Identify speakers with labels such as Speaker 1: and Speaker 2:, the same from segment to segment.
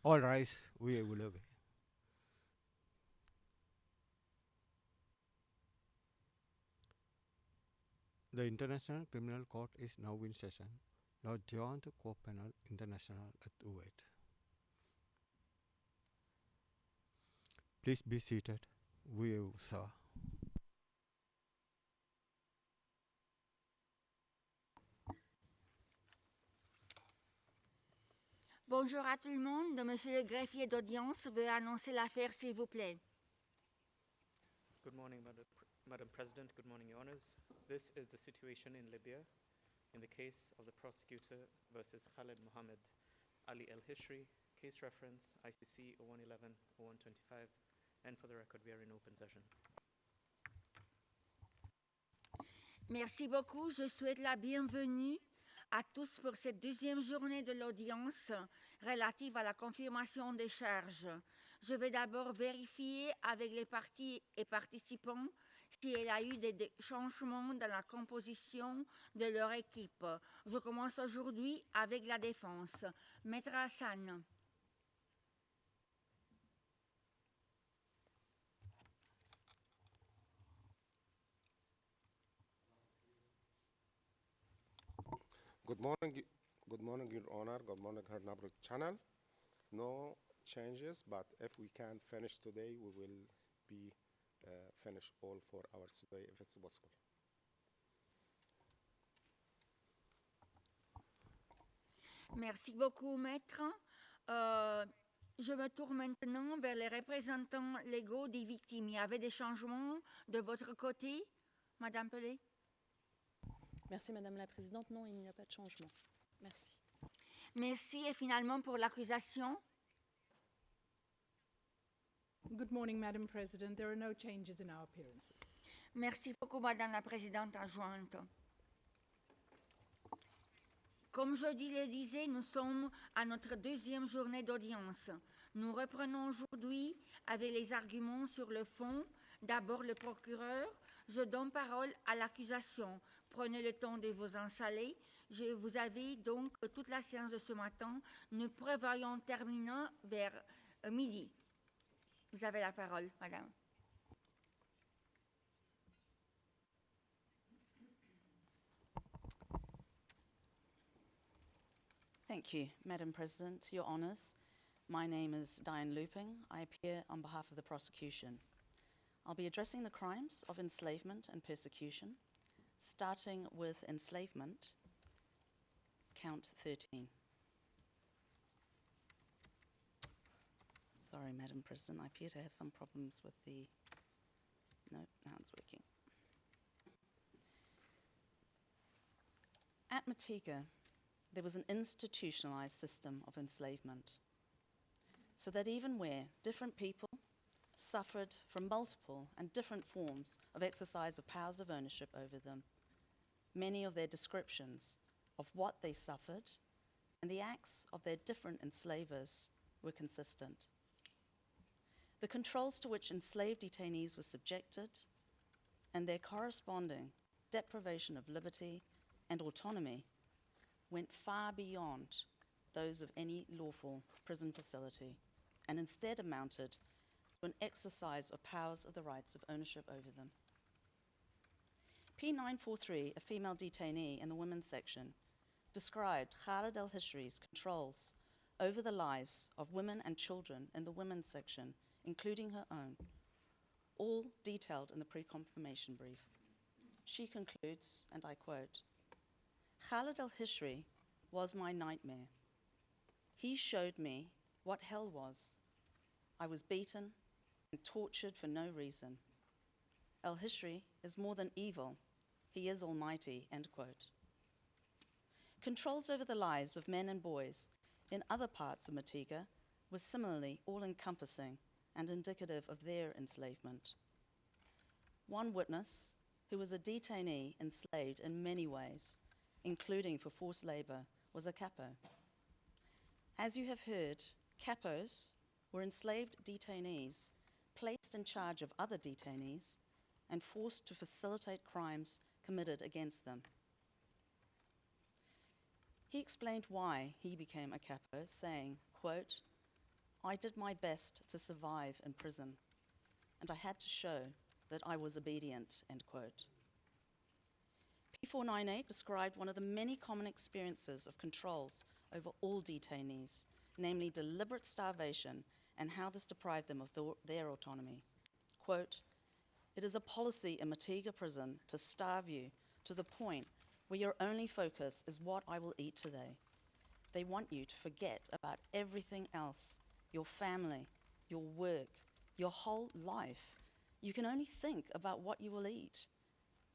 Speaker 1: All rise, veuillez vous lever. The International Criminal Court is now in session. La Joint Cour Pénale International est ouverte. Please be seated. Veuillez vous asseoir.
Speaker 2: Bonjour à tout le monde. Monsieur le greffier d'audience veut annoncer l'affaire, s'il vous plaît.
Speaker 3: Good morning, Madam President. Good morning, Your Honours. This is the situation in Libya in the case of the prosecutor versus Khalid Mohammed Ali El Hishri, case reference ICC 0111-0125, and for the record, we are in open session.
Speaker 2: Merci beaucoup. Je souhaite la bienvenue à tous pour cette deuxième journée de l'audience relative à la confirmation des charges. Je vais d'abord vérifier avec les parties et participants s'il y a eu des changements dans la composition de leur équipe. Je commence aujourd'hui avec la défense. Maître Hassan.
Speaker 4: Good morning, Your Honor. Good morning, Her Nabru channel. No changes, but if we can finish today, we will be finish all 4 hours today if it's possible.
Speaker 2: Merci beaucoup, maître. Je me tourne maintenant vers les représentants légaux des victimes. Il y avait des changements de votre côté, Madame Pelé?
Speaker 5: Merci Madame la Présidente. Non, il n'y a pas de changement. Merci.
Speaker 2: Merci. Et finalement, pour l'accusation?
Speaker 6: Good morning, Madam President. There are no changes in our appearances.
Speaker 2: Merci beaucoup, Madame la Présidente adjointe. Comme je le disais, nous sommes à notre deuxième journée d'audience. Nous reprenons aujourd'hui avec les arguments sur le fond. D'abord le procureur. Je donne parole à l'accusation. Prenez le temps de vous installer. Vous avez donc toute la séance de ce matin. Nous prévoyons terminer vers midi. Vous avez la parole, Madame.
Speaker 5: Thank you, Madam President. Your Honours, my name is Diane Looping. I appear on behalf of the prosecution. I'll be addressing the crimes of enslavement and persecution, starting with enslavement, count 13. Sorry, Madam President, I appear to have some problems with the... No, now it's working. At Motiga, there was an institutionalized system of enslavement, so that even where different people suffered from multiple and different forms of exercise of powers of ownership over them, many of their descriptions of what they suffered and the acts of their different enslavers were consistent. The controls to which enslaved detainees were subjected and their corresponding deprivation of liberty and autonomy went far beyond those of any lawful prison facility and instead amounted to an exercise of powers of the rights of ownership over them. P943, a female detainee in the women's section, described Khalid el-Hishri's controls over the lives of women and children in the women's section, including her own, all detailed in the pre-confirmation brief. She concludes, and I quote, Khalid el-Hishri was my nightmare. He showed me what hell was. I was beaten and tortured for no reason. El-Hishri is more than evil. He is almighty, end quote. Controls over the lives of men and boys in other parts of Motiga were similarly all-encompassing and indicative of their enslavement. One witness, who was a detainee enslaved in many ways, including for forced labor, was a capo. As you have heard, capos were enslaved detainees placed in charge of other detainees and forced to facilitate crimes committed against them. He explained why he became a capo, saying, quote, I did my best to survive in prison, and I had to show that I was obedient, end quote. P498 described one of the many common experiences of controls over all detainees, namely deliberate starvation and how this deprived them of their autonomy. Quote, "It is a policy in Matiga prison to starve you to the point where your only focus is what I will eat today. They want you to forget about everything else, your family, your work, your whole life. You can only think about what you will eat.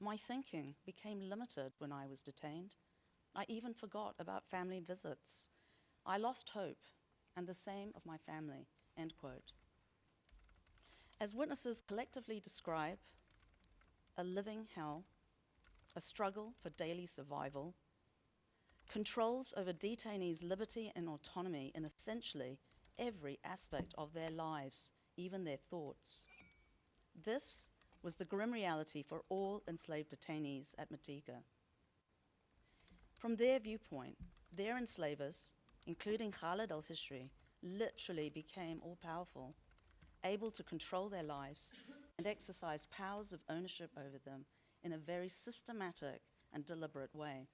Speaker 5: My thinking became limited when I was detained. I even forgot about family visits. I lost hope, and the same of my family," end quote. As witnesses collectively describe a living hell, a struggle for daily survival, controls over detainees' liberty and autonomy in essentially every aspect of their lives, even their thoughts. This was the grim reality for all enslaved detainees at Matiga. From their viewpoint, their enslavers, including Khalid al-Hishri, literally became all-powerful, able to control their lives and exercise powers of ownership over them in a very systematic and deliberate way.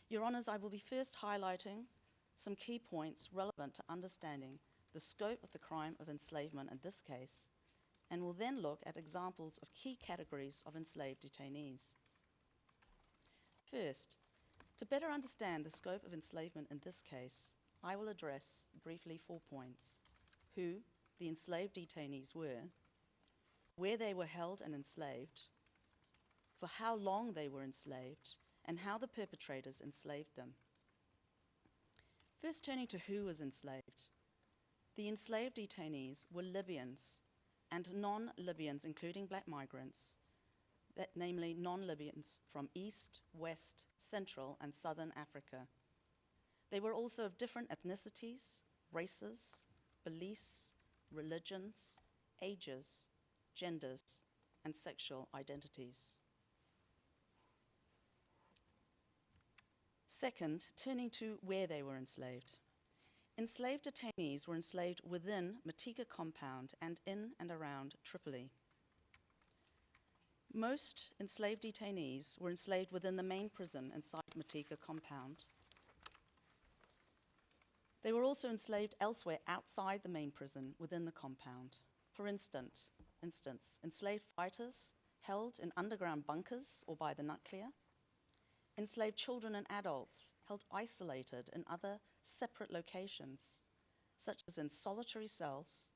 Speaker 5: Your Honours, I will be first highlighting some key points relevant to understanding the scope of the crime of enslavement in this case, and will then look at examples of key categories of enslaved detainees. First, to better understand the scope of enslavement in this case, I will address briefly 4 points: who the enslaved detainees were, where they were held and enslaved, for how long they were enslaved, and how the perpetrators enslaved them. First, turning to who was enslaved. The enslaved detainees were Libyans and non-Libyans, including black migrants, namely non-Libyans from East, West, Central, and Southern Africa. They were also of different ethnicities, races, beliefs, religions, ages, genders, and sexual identities. Second, turning to where they were enslaved. Enslaved detainees were enslaved within Matiga compound and in and around Tripoli. Most enslaved detainees were enslaved within the main prison inside Matiga compound. They were also enslaved elsewhere outside the main prison within the compound. For instance, enslaved fighters held in underground bunkers or by the nuclear, enslaved children and adults held isolated in other separate locations, such as in solitary cells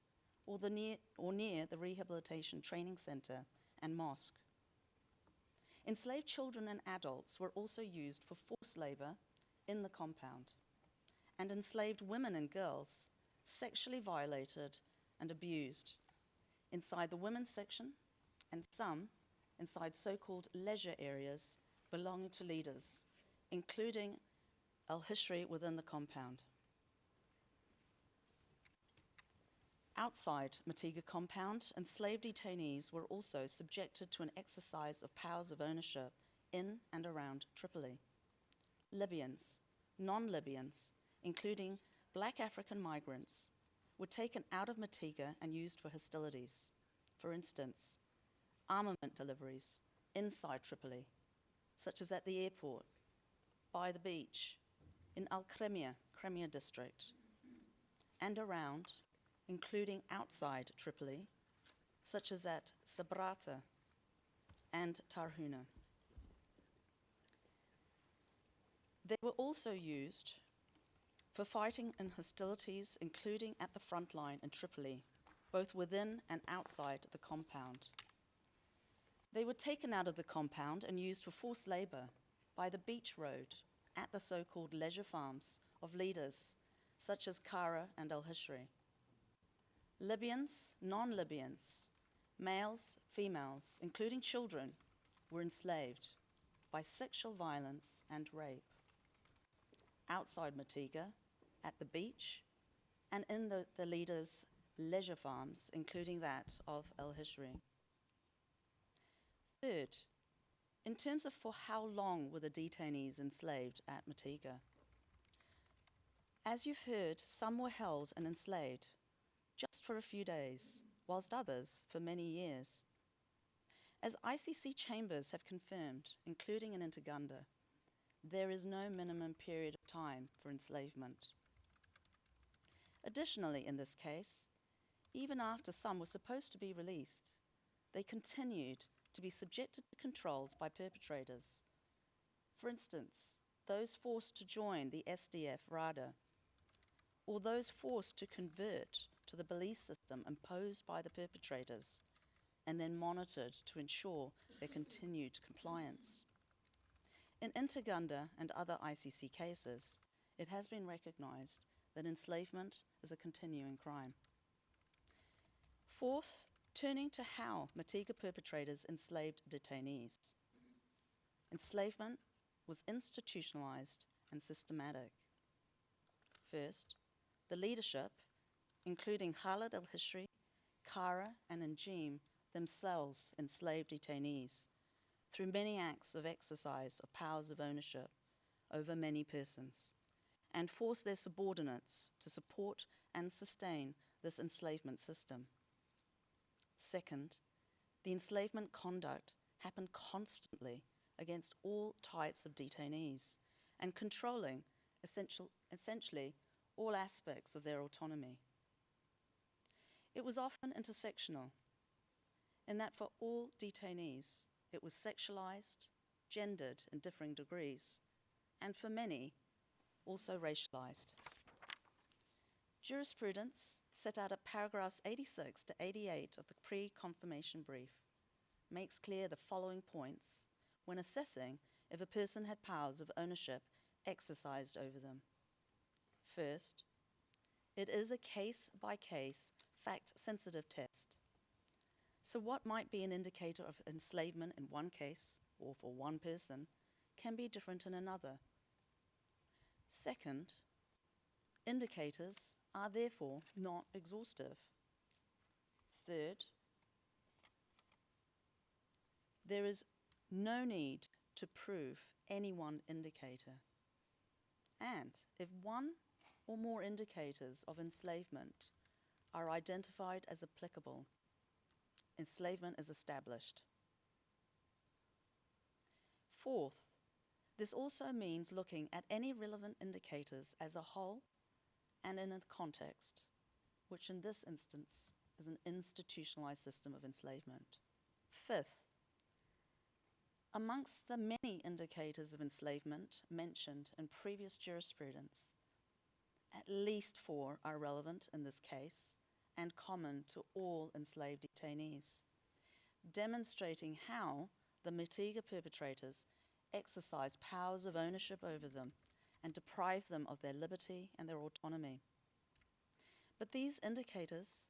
Speaker 5: or near the Rehabilitation Training Center and mosque. Enslaved children and adults were also used for forced labor in the compound, and enslaved women and girls sexually violated and abused inside the women's section and some inside so-called leisure areas belonging to leaders, including al-Hishri within the compound. Outside Matiga compound, enslaved detainees were also subjected to an exercise of powers of ownership in and around Tripoli. Libyans, non-Libyans, including black African migrants, were taken out of Matiga and used for hostilities. For instance, armament deliveries inside Tripoli, such as at the airport, by the beach, in Al-Kremia, Kremia district, and around, including outside Tripoli, such as at Sabrata and Tarhuna. They were also used for fighting in hostilities, including at the front line in Tripoli, both within and outside the compound. They were taken out of the compound and used for forced labor by the beach road at the so-called leisure farms of leaders such as Kara and al-Hishri. Libyans, non-Libyans, males, females, including children, were enslaved by sexual violence and rape. Outside Matiga, at the beach, and in the leaders' leisure farms, including that of al-Hishri. Third, in terms of for how long were the detainees enslaved at Matiga? As you've heard, some were held and enslaved just for a few days, whilst others for many years. As ICC chambers have confirmed, including in Ntaganda, there is no minimum period of time for enslavement. Additionally, in this case, even after some were supposed to be released, they continued to be subjected to controls by perpetrators. For instance, those forced to join the SDF RADA, or those forced to convert to the belief system imposed by the perpetrators and then monitored to ensure their continued compliance. In Ntaganda and other ICC cases, it has been recognized that enslavement is a continuing crime. Fourth, turning to how Matiga perpetrators enslaved detainees. Enslavement was institutionalized and systematic. First, the leadership, including Khalid al-Hishri, Kara, and Njim, themselves enslaved detainees through many acts of exercise of powers of ownership over many persons, and forced their subordinates to support and sustain this enslavement system. Second, the enslavement conduct happened constantly against all types of detainees and controlling essentially all aspects of their autonomy. It was often intersectional, in that for all detainees, it was sexualized, gendered in differing degrees, and for many, also racialized. Jurisprudence, set out at paragraphs 86 to 88 of the pre-confirmation brief, makes clear the following points when assessing if a person had powers of ownership exercised over them. First, it is a case-by-case, fact-sensitive test. So what might be an indicator of enslavement in one case, or for one person, can be different in another. Second, indicators are therefore not exhaustive. Third, there is no need to prove any one indicator. And if one or more indicators of enslavement are identified as applicable, enslavement is established. Fourth, this also means looking at any relevant indicators as a whole and in a context, which in this instance is an institutionalized system of enslavement. Fifth, amongst the many indicators of enslavement mentioned in previous jurisprudence, at least 4 are relevant in this case and common to all enslaved detainees, demonstrating how the Matiga perpetrators exercise powers of ownership over them and deprive them of their liberty and their autonomy. But these indicators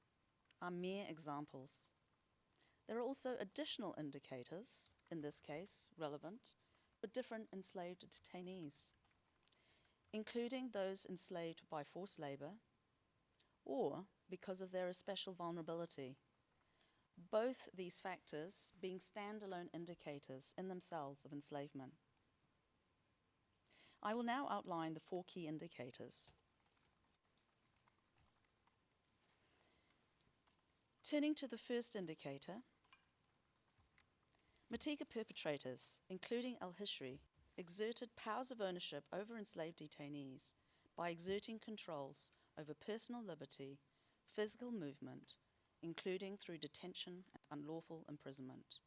Speaker 5: are mere examples. There are also additional indicators, in this case relevant, for different enslaved detainees, including those enslaved by forced labor or because of their special vulnerability, both these factors being standalone indicators in themselves of enslavement. I will now outline the 4 key indicators. Turning to the first indicator, Matiga perpetrators, including al-Hishri, exerted powers of ownership over enslaved detainees by exerting controls over personal liberty, physical movement, including through detention and unlawful imprisonment.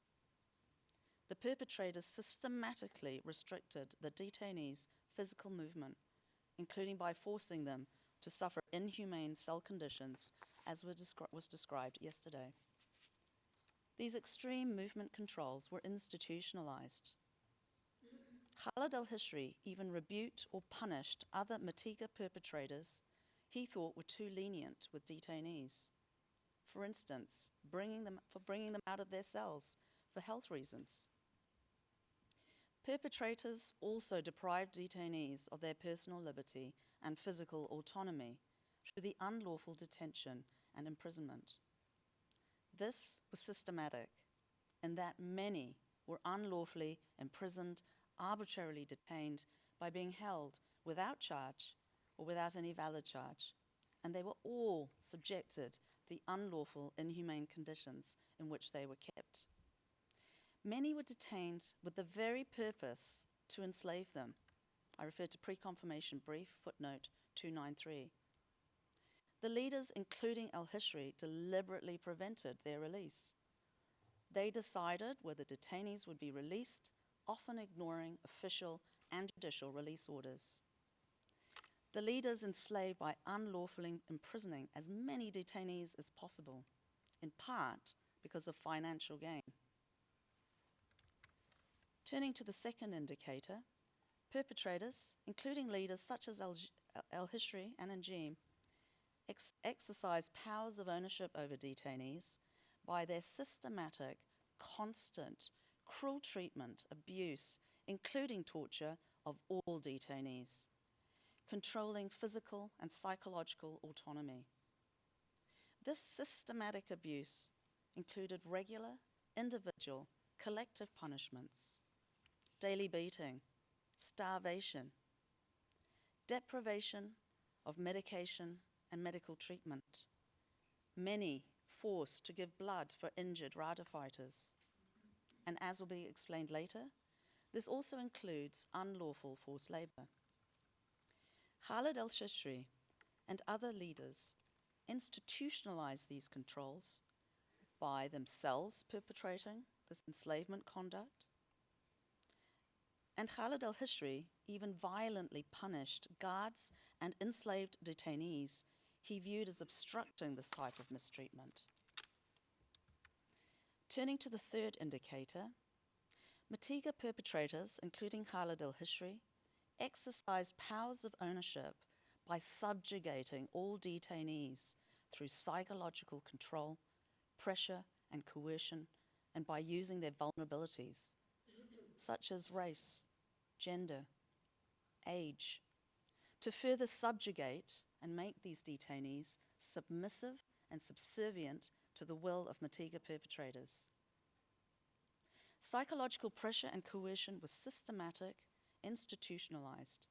Speaker 5: The perpetrators systematically restricted the detainees' physical movement, including by forcing them to suffer inhumane cell conditions, as was described yesterday. These extreme movement controls were institutionalized. Khalid al-Hishri even rebuked or punished other Matiga perpetrators he thought were too lenient with detainees. For instance, bringing them out of their cells for health reasons. Perpetrators also deprived detainees of their personal liberty and physical autonomy through the unlawful detention and imprisonment. This was systematic in that many were unlawfully imprisoned, arbitrarily detained by being held without charge or without any valid charge, and they were all subjected to the unlawful, inhumane conditions in which they were kept. Many were detained with the very purpose to enslave them. I refer to pre-confirmation brief, footnote 293. The leaders, including al-Hishri, deliberately prevented their release. They decided whether detainees would be released, often ignoring official and judicial release orders. The leaders enslaved by unlawfully imprisoning as many detainees as possible, in part because of financial gain. Turning to the second indicator, perpetrators, including leaders such as al-Hishri and Najim, exercise powers of ownership over detainees by their systematic, constant, cruel treatment, abuse, including torture of all detainees, controlling physical and psychological autonomy. This systematic abuse included regular, individual, collective punishments, daily beating, starvation, deprivation of medication and medical treatment, many forced to give blood for injured RADA fighters. And as will be explained later, this also includes unlawful forced labor. Khalid al-Hishri and other leaders institutionalized these controls by themselves perpetrating this enslavement conduct. And Khalid al-Hishri even violently punished guards and enslaved detainees he viewed as obstructing this type of mistreatment. Turning to the third indicator, Matiga perpetrators, including Khalid al-Hishri, exercised powers of ownership by subjugating all detainees through psychological control, pressure, and coercion, and by using their vulnerabilities, such as race, gender, age, to further subjugate and make these detainees submissive and subservient to the will of Matiga perpetrators. Psychological pressure and coercion was systematic, institutionalized,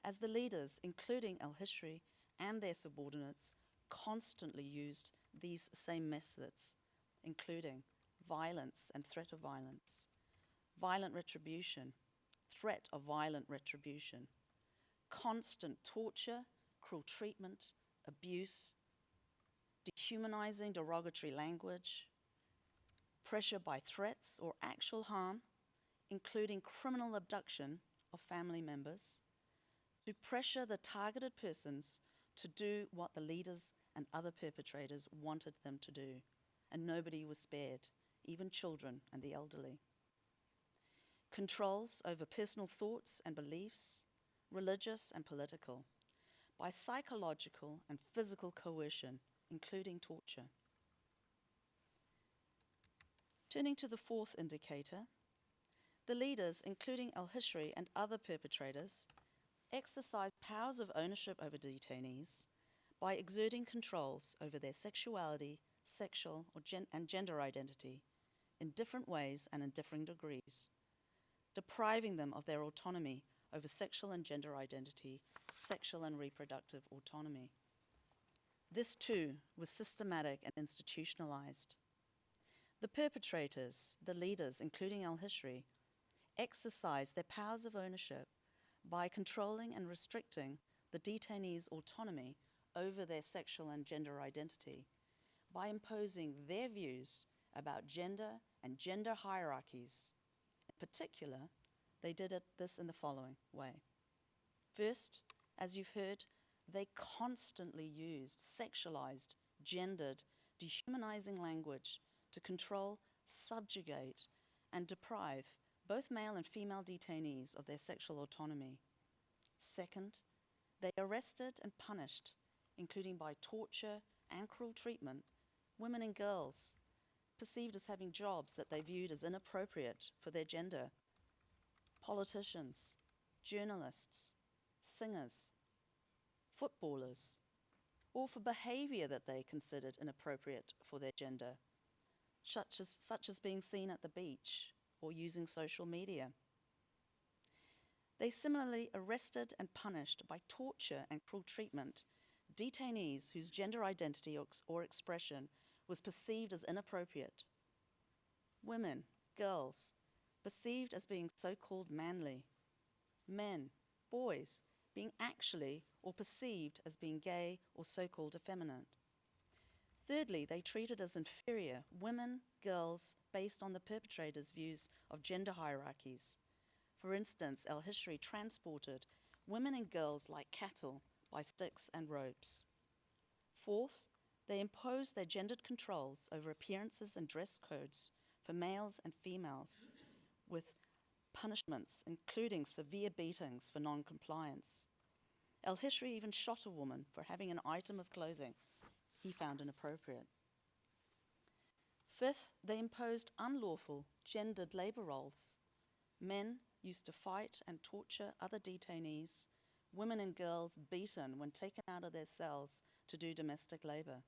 Speaker 5: as the leaders, including al-Hishri and their subordinates, constantly used these same methods, including violence and threat of violence, violent retribution, threat of violent retribution, constant torture, cruel treatment, abuse, dehumanizing derogatory language, pressure by threats or actual harm, including criminal abduction of family members, to pressure the targeted persons to do what the leaders and other perpetrators wanted them to do, and nobody was spared, even children and the elderly. Controls over personal thoughts and beliefs, religious and political, by psychological and physical coercion, including torture. Turning to the fourth indicator, the leaders, including al-Hishri and other perpetrators, exercised powers of ownership over detainees by exerting controls over their sexuality, sexual and gender identity in different ways and in differing degrees, depriving them of their autonomy over sexual and gender identity, sexual and reproductive autonomy. This too was systematic and institutionalized. The perpetrators, the leaders, including al-Hishri, exercised their powers of ownership by controlling and restricting the detainees' autonomy over their sexual and gender identity, by imposing their views about gender and gender hierarchies. In particular, they did this in the following way. First, as you've heard, they constantly used sexualized, gendered, dehumanizing language to control, subjugate, and deprive both male and female detainees of their sexual autonomy. Second, they arrested and punished, including by torture and cruel treatment, women and girls perceived as having jobs that they viewed as inappropriate for their gender, politicians, journalists, singers, footballers, or for behavior that they considered inappropriate for their gender, such as being seen at the beach or using social media. They similarly arrested and punished by torture and cruel treatment detainees whose gender identity or expression was perceived as inappropriate. Women, girls, perceived as being so-called manly. Men, boys, being actually or perceived as being gay or so-called effeminate. Thirdly, they treated as inferior women, girls, based on the perpetrator's views of gender hierarchies. For instance, Hishri transported women and girls like cattle by sticks and ropes. Fourth, they imposed their gendered controls over appearances and dress codes for males and females, with punishments including severe beatings for non-compliance. Hishri even shot a woman for having an item of clothing he found inappropriate. Fifth, they imposed unlawful gendered labor roles. Men used to fight and torture other detainees, women and girls beaten when taken out of their cells to do domestic labor.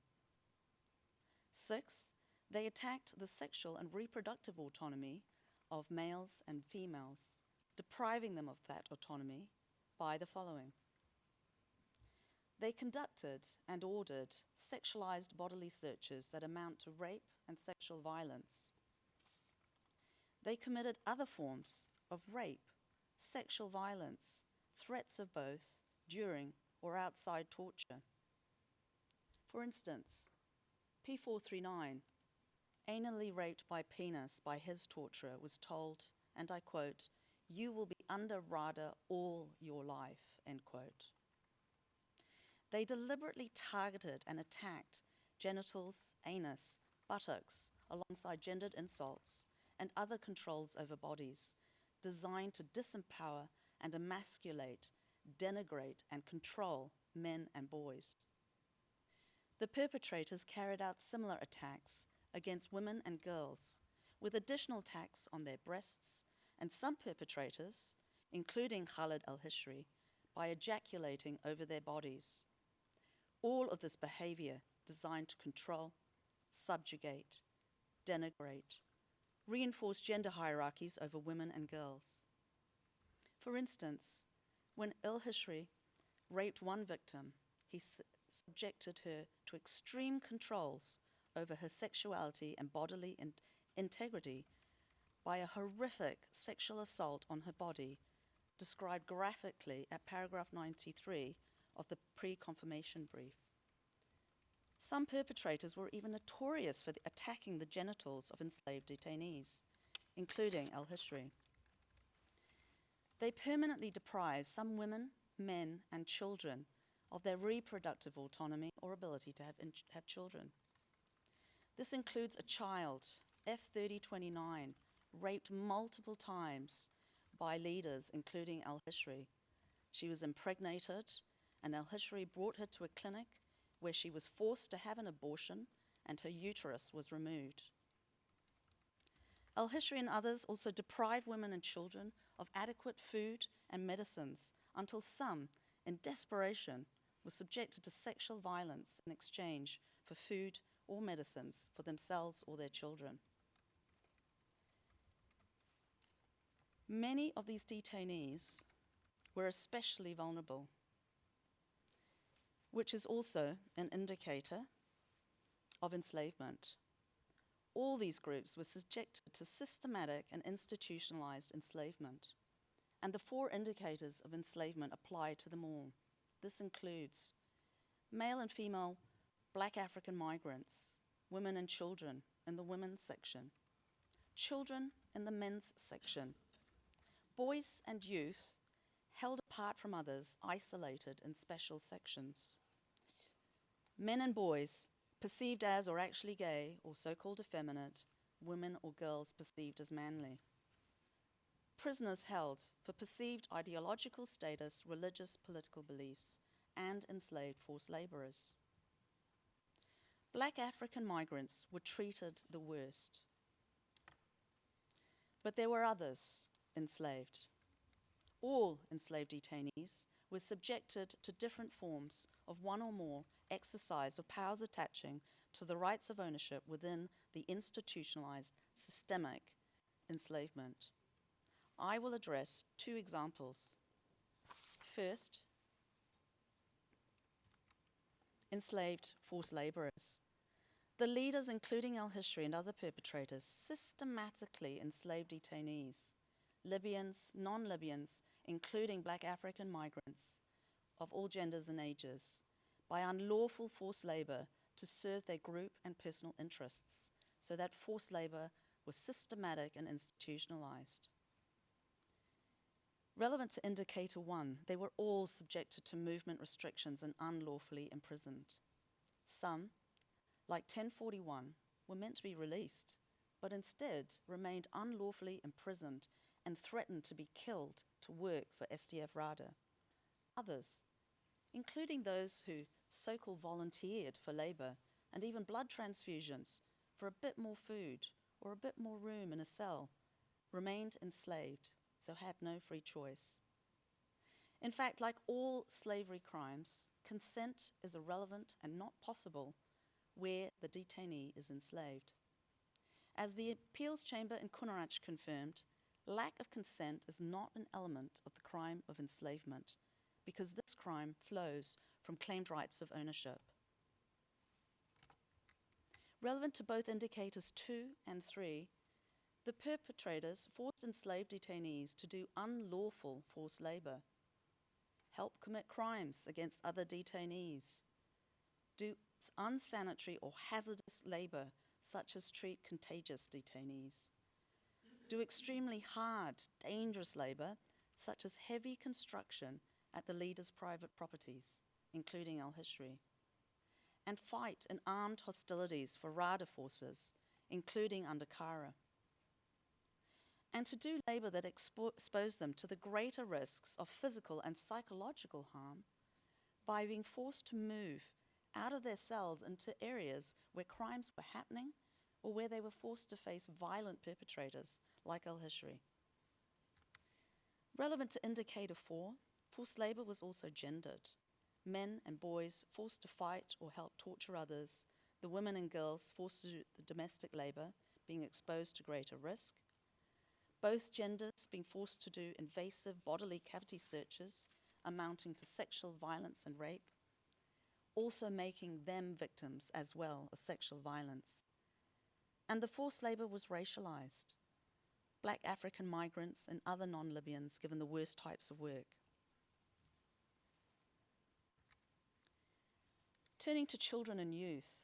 Speaker 5: Sixth, they attacked the sexual and reproductive autonomy of males and females, depriving them of that autonomy by the following. They conducted and ordered sexualized bodily searches that amount to rape and sexual violence. They committed other forms of rape, sexual violence, threats of both during or outside torture. For instance, P439, anally raped by penis by his torturer, was told, and I quote, "You will be under RADA all your life," end quote. They deliberately targeted and attacked genitals, anus, buttocks, alongside gendered insults and other controls over bodies, designed to disempower and emasculate, denigrate, and control men and boys. The perpetrators carried out similar attacks against women and girls, with additional attacks on their breasts, and some perpetrators, including Khaled Hishri, by ejaculating over their bodies. All of this behavior designed to control, subjugate, denigrate, reinforce gender hierarchies over women and girls. For instance, when Hishri raped one victim, he subjected her to extreme controls over her sexuality and bodily integrity by a horrific sexual assault on her body, described graphically at paragraph 93 of the pre-confirmation brief. Some perpetrators were even notorious for attacking the genitals of enslaved detainees, including Hishri. They permanently deprived some women, men, and children of their reproductive autonomy or ability to have children. This includes a child, F3029, raped multiple times by leaders, including Hishri. She was impregnated, and Hishri brought her to a clinic where she was forced to have an abortion and her uterus was removed. Hishri and others also deprived women and children of adequate food and medicines until some, in desperation, were subjected to sexual violence in exchange for food or medicines for themselves or their children. Many of these detainees were especially vulnerable, which is also an indicator of enslavement. All these groups were subjected to systematic and institutionalized enslavement, and the 4 indicators of enslavement apply to them all. This includes male and female Black African migrants, women and children in the women's section, children in the men's section, boys and youth held apart from others, isolated in special sections, men and boys perceived as or actually gay or so-called effeminate, women or girls perceived as manly. Prisoners held for perceived ideological status, religious, political beliefs, and enslaved forced laborers. Black African migrants were treated the worst. But there were others enslaved. All enslaved detainees were subjected to different forms of one or more exercise of powers attaching to the rights of ownership within the institutionalized systemic enslavement. I will address 2 examples First, enslaved forced laborers. The leaders, including al-Hishri and other perpetrators, systematically enslaved detainees, Libyans, non-Libyans, including black African migrants of all genders and ages, by unlawful forced labor to serve their group and personal interests, so that forced labor was systematic and institutionalized. Relevant to Indicator 1, they were all subjected to movement restrictions and unlawfully imprisoned. Some, like 1041, were meant to be released, but instead remained unlawfully imprisoned and threatened to be killed to work for SDF RADA. Others, including those who so-called volunteered for labor and even blood transfusions for a bit more food or a bit more room in a cell, remained enslaved, so had no free choice. In fact, like all slavery crimes, consent is irrelevant and not possible where the detainee is enslaved. As the appeals chamber in Kunarach confirmed, lack of consent is not an element of the crime of enslavement, because this crime flows from claimed rights of ownership. Relevant to both Indicators 2 and 3, the perpetrators forced enslaved detainees to do unlawful forced labor, help commit crimes against other detainees, do unsanitary or hazardous labor, such as treat contagious detainees, do extremely hard, dangerous labor, such as heavy construction at the leader's private properties, including al-Hishri, and fight in armed hostilities for RADA forces, including under Kara, and to do labor that exposed them to the greater risks of physical and psychological harm by being forced to move out of their cells into areas where crimes were happening or where they were forced to face violent perpetrators like al-Hishri. Relevant to Indicator 4, forced labor was also gendered. Men and boys forced to fight or help torture others, the women and girls forced to do the domestic labor, being exposed to greater risk, both genders being forced to do invasive bodily cavity searches amounting to sexual violence and rape, also making them victims as well of sexual violence. And the forced labor was racialized. Black African migrants and other non-Libyans given the worst types of work. Turning to children and youth,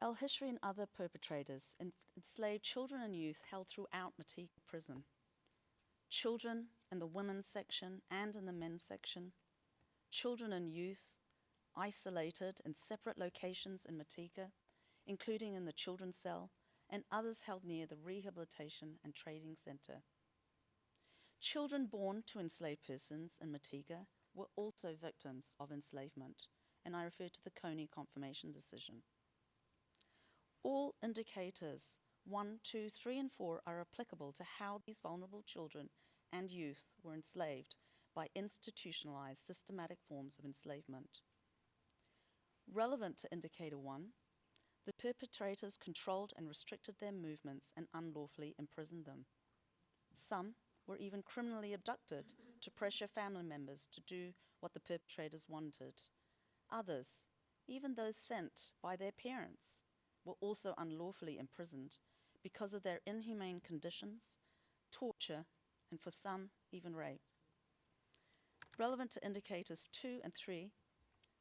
Speaker 5: al-Hishri and other perpetrators enslaved children and youth held throughout Matika prison. Children in the women's section and in the men's section, children and youth isolated in separate locations in Matika, including in the children's cell, and others held near the rehabilitation and trading center. Children born to enslaved persons in Matika were also victims of enslavement, and I refer to the Coney confirmation decision. All indicators 1, 2, 3, and 4 are applicable to how these vulnerable children and youth were enslaved by institutionalized systematic forms of enslavement. Relevant to Indicator 1, the perpetrators controlled and restricted their movements and unlawfully imprisoned them. Some were even criminally abducted to pressure family members to do what the perpetrators wanted. Others, even those sent by their parents, were also unlawfully imprisoned because of their inhumane conditions, torture, and for some, even rape. Relevant to Indicators 2 and 3,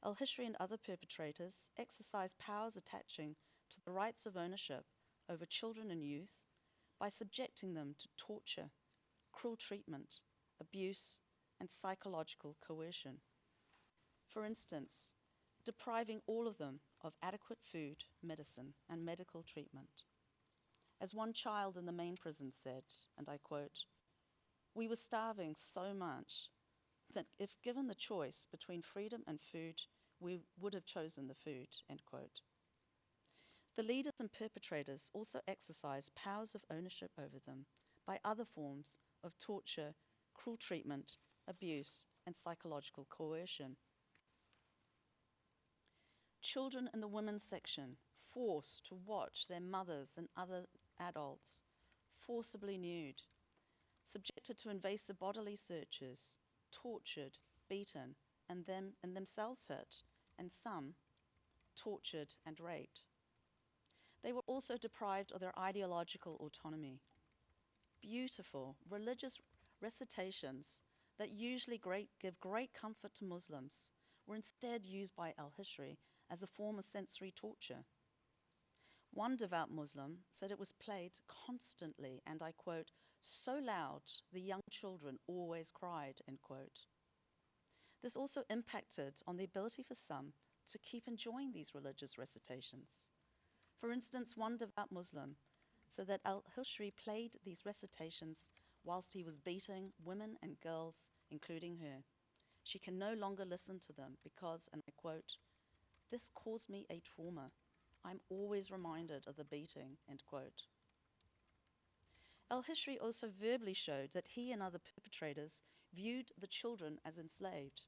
Speaker 5: al-Hishri and other perpetrators exercised powers attaching to the rights of ownership over children and youth by subjecting them to torture, cruel treatment, abuse, and psychological coercion. For instance, depriving all of them of adequate food, medicine, and medical treatment. As one child in the main prison said, and I quote, "We were starving so much that if given the choice between freedom and food, we would have chosen the food," end quote. The leaders and perpetrators also exercised powers of ownership over them by other forms of torture, cruel treatment, abuse, and psychological coercion. Children in the women's section forced to watch their mothers and other adults forcibly nude, subjected to invasive bodily searches, tortured, beaten, and themselves hit, and some tortured and raped. They were also deprived of their ideological autonomy. Beautiful religious recitations that usually give great comfort to Muslims were instead used by al-Hishri as a form of sensory torture. One devout Muslim said it was played constantly, and I quote, "so loud the young children always cried," end quote. This also impacted on the ability for some to keep enjoying these religious recitations. For instance, one devout Muslim said that al-Hishri played these recitations whilst he was beating women and girls, including her. She can no longer listen to them because, and I quote, "this caused me a trauma. I'm always reminded of the beating," end quote. Al-Hishri also verbally showed that he and other perpetrators viewed the children as enslaved.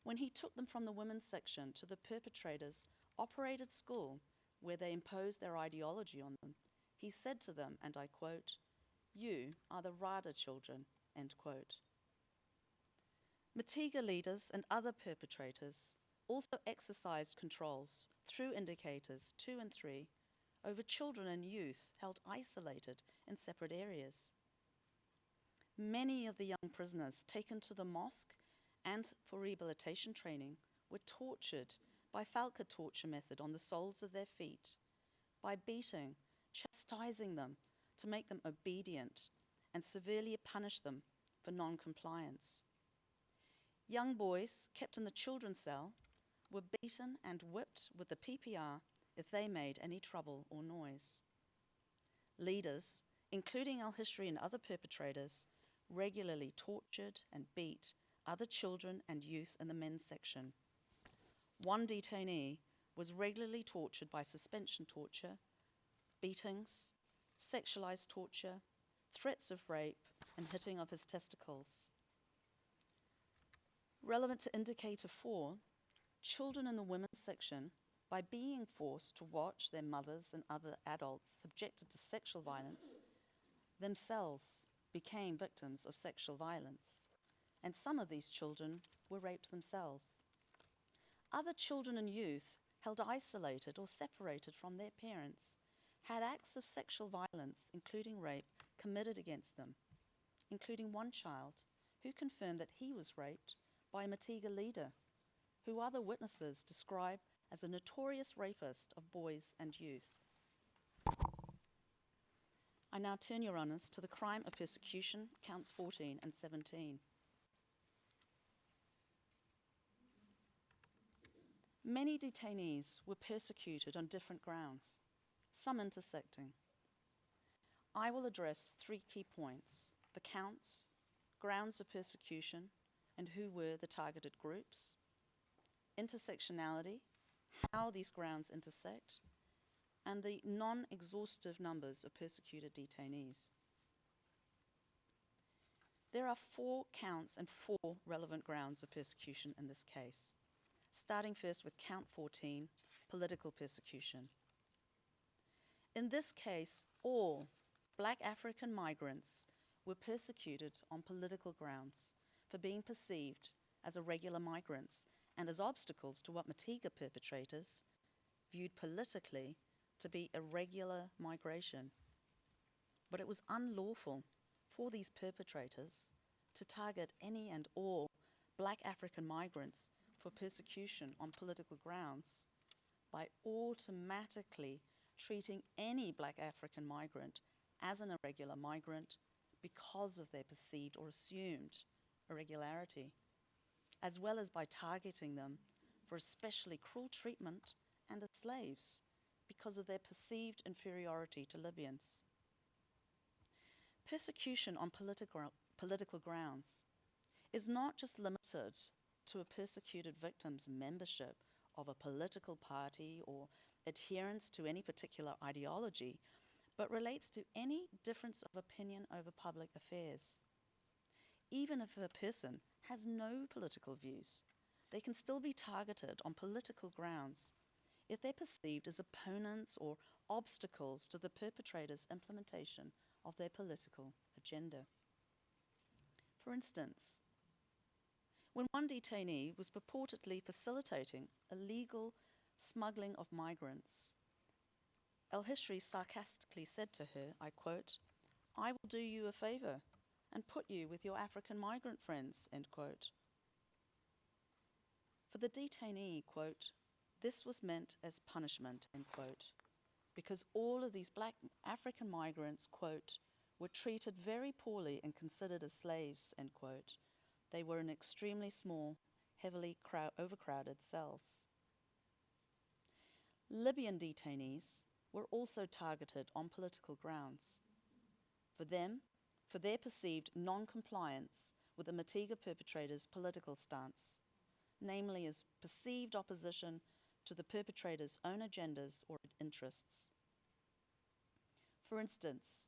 Speaker 5: When he took them from the women's section to the perpetrators' operated school, where they imposed their ideology on them, he said to them, and I quote, "You are the Rada children," end quote. Matiga leaders and other perpetrators also exercised controls through indicators 2 and 3 over children and youth held isolated in separate areas. Many of the young prisoners taken to the mosque and for rehabilitation training were tortured by Falca torture method on the soles of their feet, by beating, chastising them to make them obedient, and severely punish them for non-compliance. Young boys kept in the children's cell were beaten and whipped with the PPR if they made any trouble or noise. Leaders, including al-Hishri and other perpetrators, regularly tortured and beat other children and youth in the men's section. One detainee was regularly tortured by suspension torture, beatings, sexualized torture, threats of rape, and hitting of his testicles. Relevant to Indicator 4, children in the women's section, by being forced to watch their mothers and other adults subjected to sexual violence, themselves became victims of sexual violence, and some of these children were raped themselves. Other children and youth held isolated or separated from their parents had acts of sexual violence, including rape, committed against them, including one child who confirmed that he was raped by a Matiga leader, who other witnesses describe as a notorious rapist of boys and youth. I now turn, Your Honours, to the crime of persecution, counts 14 and 17. Many detainees were persecuted on different grounds, some intersecting. I will address 3 key points: the counts, grounds of persecution, and who were the targeted groups, intersectionality, how these grounds intersect, and the non-exhaustive numbers of persecuted detainees. There are 4 counts and 4 relevant grounds of persecution in this case, starting first with count 14, political persecution. In this case, all Black African migrants were persecuted on political grounds for being perceived as irregular migrants and as obstacles to what Matiga perpetrators viewed politically to be irregular migration. But it was unlawful for these perpetrators to target any and all Black African migrants for persecution on political grounds by automatically treating any Black African migrant as an irregular migrant because of their perceived or assumed irregularity, as well as by targeting them for especially cruel treatment and as slaves because of their perceived inferiority to Libyans. Persecution on political grounds is not just limited to a persecuted victim's membership of a political party or adherence to any particular ideology, but relates to any difference of opinion over public affairs. Even if a person has no political views, they can still be targeted on political grounds if they're perceived as opponents or obstacles to the perpetrator's implementation of their political agenda. For instance, when one detainee was purportedly facilitating illegal smuggling of migrants, El-Hishri sarcastically said to her, I quote, "I will do you a favor and put you with your African migrant friends," end quote. For the detainee, quote, "This was meant as punishment," end quote, because all of these black African migrants, quote, "were treated very poorly and considered as slaves," end quote. They were in extremely small, heavily overcrowded cells. Libyan detainees were also targeted on political grounds. For their perceived non-compliance with the Matiga perpetrators' political stance, namely as perceived opposition to the perpetrators' own agendas or interests. For instance,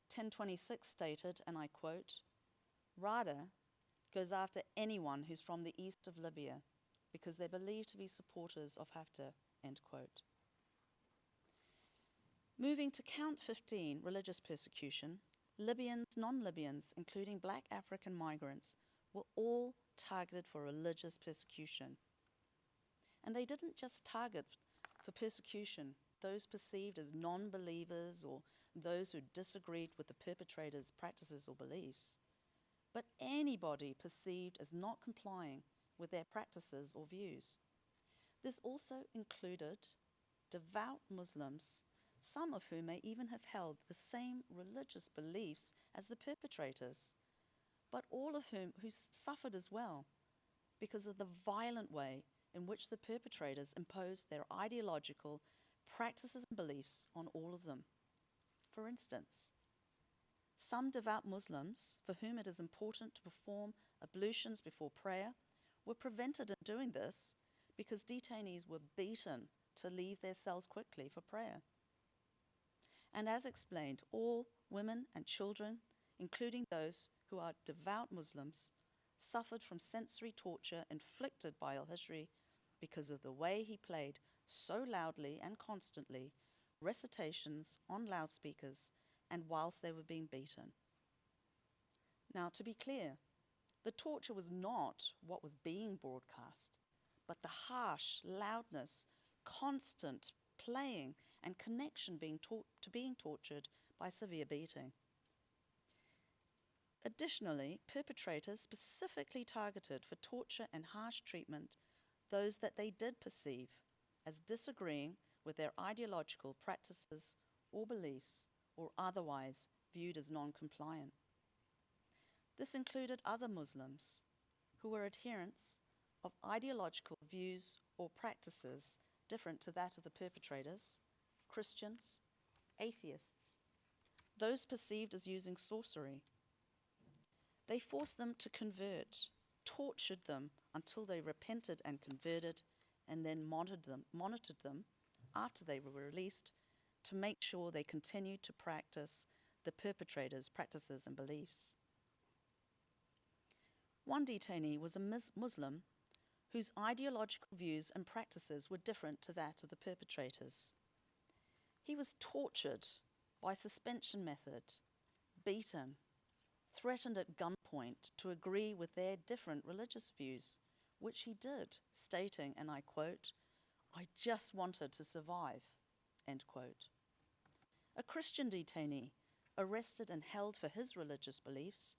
Speaker 5: 1026 stated, and I quote, "RADA goes after anyone who's from the east of Libya because they're believed to be supporters of Haftar," end quote. Moving to count 15, religious persecution, Libyans, non-Libyans, including black African migrants, were all targeted for religious persecution. And they didn't just target for persecution those perceived as non-believers or those who disagreed with the perpetrators' practices or beliefs, but anybody perceived as not complying with their practices or views. This also included devout Muslims, some of whom may even have held the same religious beliefs as the perpetrators, but all of whom suffered as well because of the violent way in which the perpetrators imposed their ideological practices and beliefs on all of them. For instance, some devout Muslims, for whom it is important to perform ablutions before prayer, were prevented in doing this because detainees were beaten to leave their cells quickly for prayer. And as explained, all women and children, including those who are devout Muslims, suffered from sensory torture inflicted by El-Hishri because of the way he played so loudly and constantly recitations on loudspeakers and whilst they were being beaten. Now, to be clear, the torture was not what was being broadcast, but the harsh loudness, constant playing, and connection being tortured by severe beating. Additionally, perpetrators specifically targeted for torture and harsh treatment those that they did perceive as disagreeing with their ideological practices or beliefs or otherwise viewed as non-compliant. This included other Muslims who were adherents of ideological views or practices different to that of the perpetrators, Christians, atheists, those perceived as using sorcery. They forced them to convert, tortured them until they repented and converted, and then monitored them after they were released to make sure they continued to practice the perpetrators' practices and beliefs. One detainee was a Muslim whose ideological views and practices were different to that of the perpetrators. He was tortured by suspension method, beaten, threatened at gunpoint to agree with their different religious views, which he did, stating, and I quote, "I just wanted to survive," end quote. A Christian detainee, arrested and held for his religious beliefs,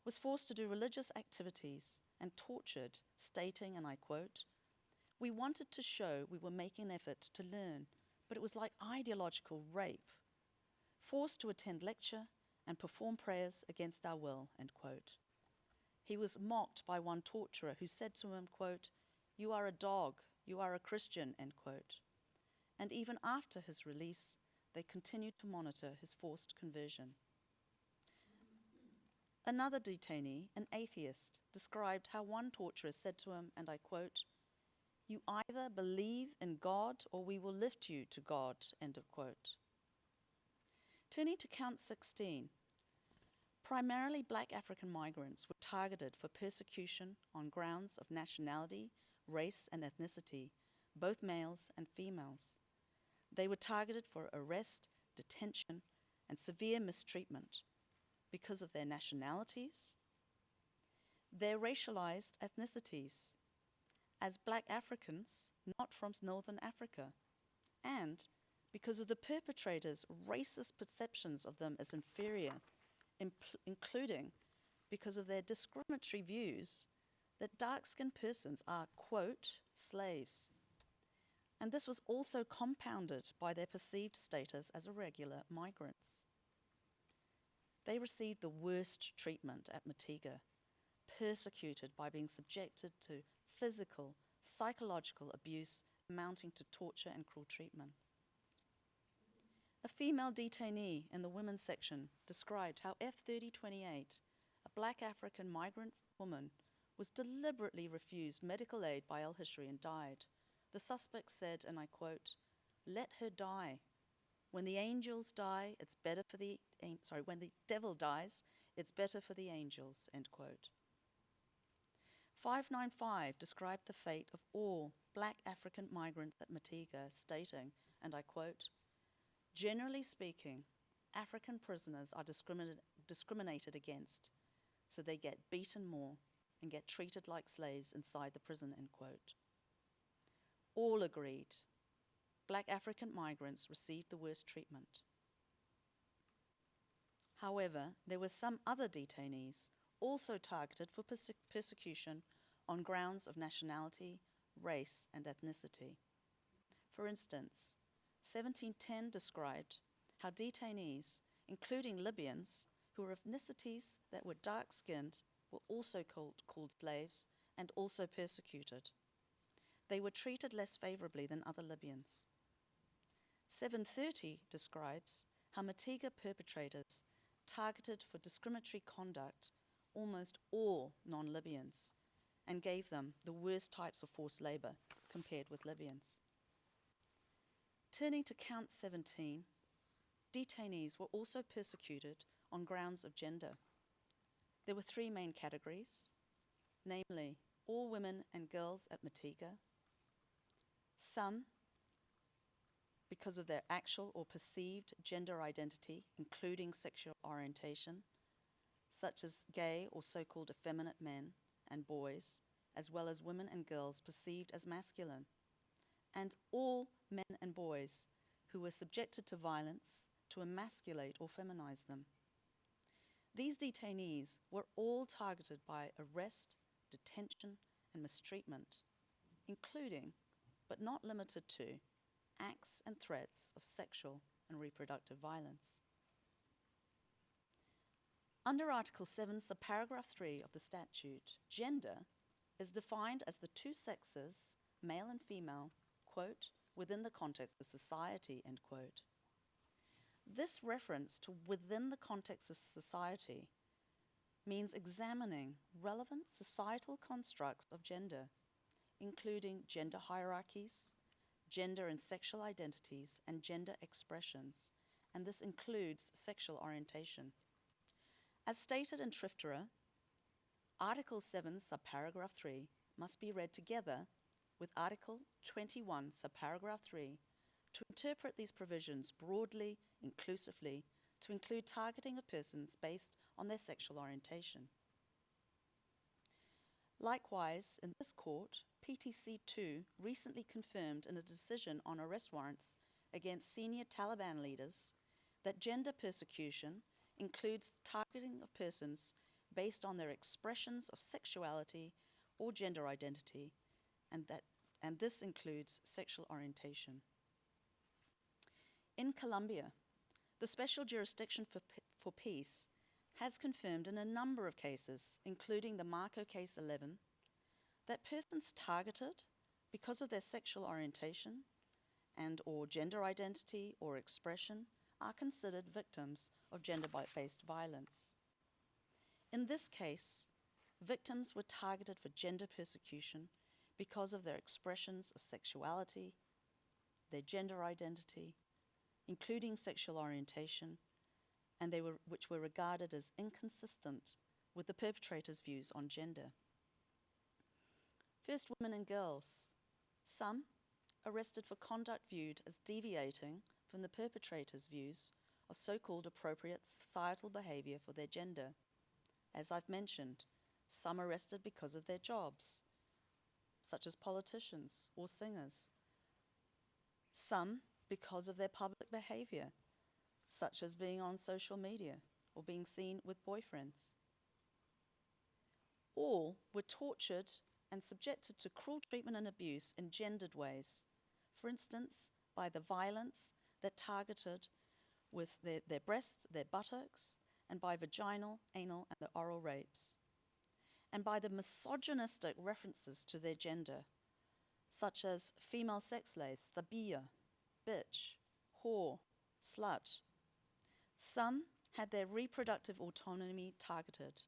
Speaker 5: was forced to do religious activities and tortured, stating, and I quote, "We wanted to show we were making an effort to learn, but it was like ideological rape, forced to attend lecture and perform prayers against our will," end quote. He was mocked by one torturer who said to him, quote, "You are a dog, you are a Christian," end quote. And even after his release, they continued to monitor his forced conversion. Another detainee, an atheist, described how one torturer said to him, and I quote, "You either believe in God or we will lift you to God," end of quote. Turning to count 16, primarily black African migrants were targeted for persecution on grounds of nationality, race, and ethnicity, both males and females. They were targeted for arrest, detention, and severe mistreatment because of their nationalities, their racialized ethnicities as Black Africans not from Northern Africa, and because of the perpetrators' racist perceptions of them as inferior, including because of their discriminatory views that dark-skinned persons are, quote, slaves. And this was also compounded by their perceived status as irregular migrants. They received the worst treatment at Matiga, persecuted by being subjected to physical, psychological abuse amounting to torture and cruel treatment. A female detainee in the women's section described how F3028, a Black African migrant woman, was deliberately refused medical aid by Hishri and died. The suspect said, and I quote, "Let her die. When the angels die, it's better for the, when the devil dies, it's better for the angels," end quote. 595 described the fate of all Black African migrants at Matiga, stating, and I quote, "Generally speaking, African prisoners are discriminated against, so they get beaten more and get treated like slaves inside the prison," end quote. All agreed Black African migrants received the worst treatment. However, there were some other detainees also targeted for persecution on grounds of nationality, race, and ethnicity. For instance, 1710 described how detainees, including Libyans, who were ethnicities that were dark-skinned, were also called slaves and also persecuted. They were treated less favorably than other Libyans. 730 describes how Matiga perpetrators targeted for discriminatory conduct almost all non-Libyans and gave them the worst types of forced labor compared with Libyans. Turning to count 17, detainees were also persecuted on grounds of gender. There were three main categories, namely all women and girls at Matiga, some because of their actual or perceived gender identity, including sexual orientation, such as gay or so-called effeminate men and boys, as well as women and girls perceived as masculine, and all men and boys who were subjected to violence to emasculate or feminize them. These detainees were all targeted by arrest, detention, and mistreatment, including, but not limited to, acts and threats of sexual and reproductive violence. Under Article 7, subparagraph 3 of the statute, gender is defined as the two sexes, male and female, quote, within the context of society, end quote. This reference to within the context of society means examining relevant societal constructs of gender, including gender hierarchies, gender and sexual identities, and gender expressions, and this includes sexual orientation. As stated in Trifterer, Article 7, subparagraph 3 must be read together with Article 21, subparagraph 3 to interpret these provisions broadly, inclusively, to include targeting of persons based on their sexual orientation. Likewise, in this court, PTC 2 recently confirmed in a decision on arrest warrants against senior Taliban leaders that gender persecution includes targeting of persons based on their expressions of sexuality or gender identity, and this includes sexual orientation. In Colombia, the Special Jurisdiction for Peace has confirmed in a number of cases, including the Marco Case 11, that persons targeted because of their sexual orientation and or gender identity or expression are considered victims of gender-based violence. In this case, victims were targeted for gender persecution because of their expressions of sexuality, their gender identity, including sexual orientation, and which were regarded as inconsistent with the perpetrator's views on gender. First, women and girls. Some arrested for conduct viewed as deviating from the perpetrator's views of so-called appropriate societal behavior for their gender. As I've mentioned, Some arrested because of their jobs, such as politicians or singers. Some because of their public behavior, such as being on social media or being seen with boyfriends. All were tortured and subjected to cruel treatment and abuse in gendered ways. For instance, by the violence that targeted with their breasts, their buttocks, and by vaginal, anal, and the oral rapes. And by the misogynistic references to their gender, such as female sex slaves, thabia, bitch, whore, slut. Some had their reproductive autonomy targeted,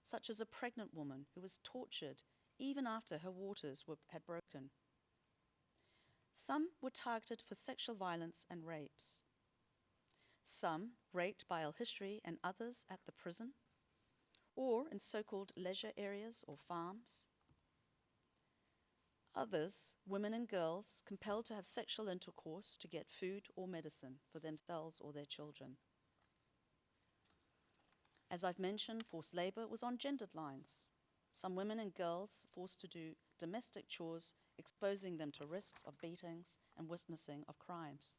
Speaker 5: such as a pregnant woman who was tortured even after her waters had broken. Some were targeted for sexual violence and rapes. Some raped by Hishri and others at the prison, or in so-called leisure areas or farms. Others, women and girls, compelled to have sexual intercourse to get food or medicine for themselves or their children. As I've mentioned, forced labor was on gendered lines. Some women and girls forced to do domestic chores, exposing them to risks of beatings and witnessing of crimes.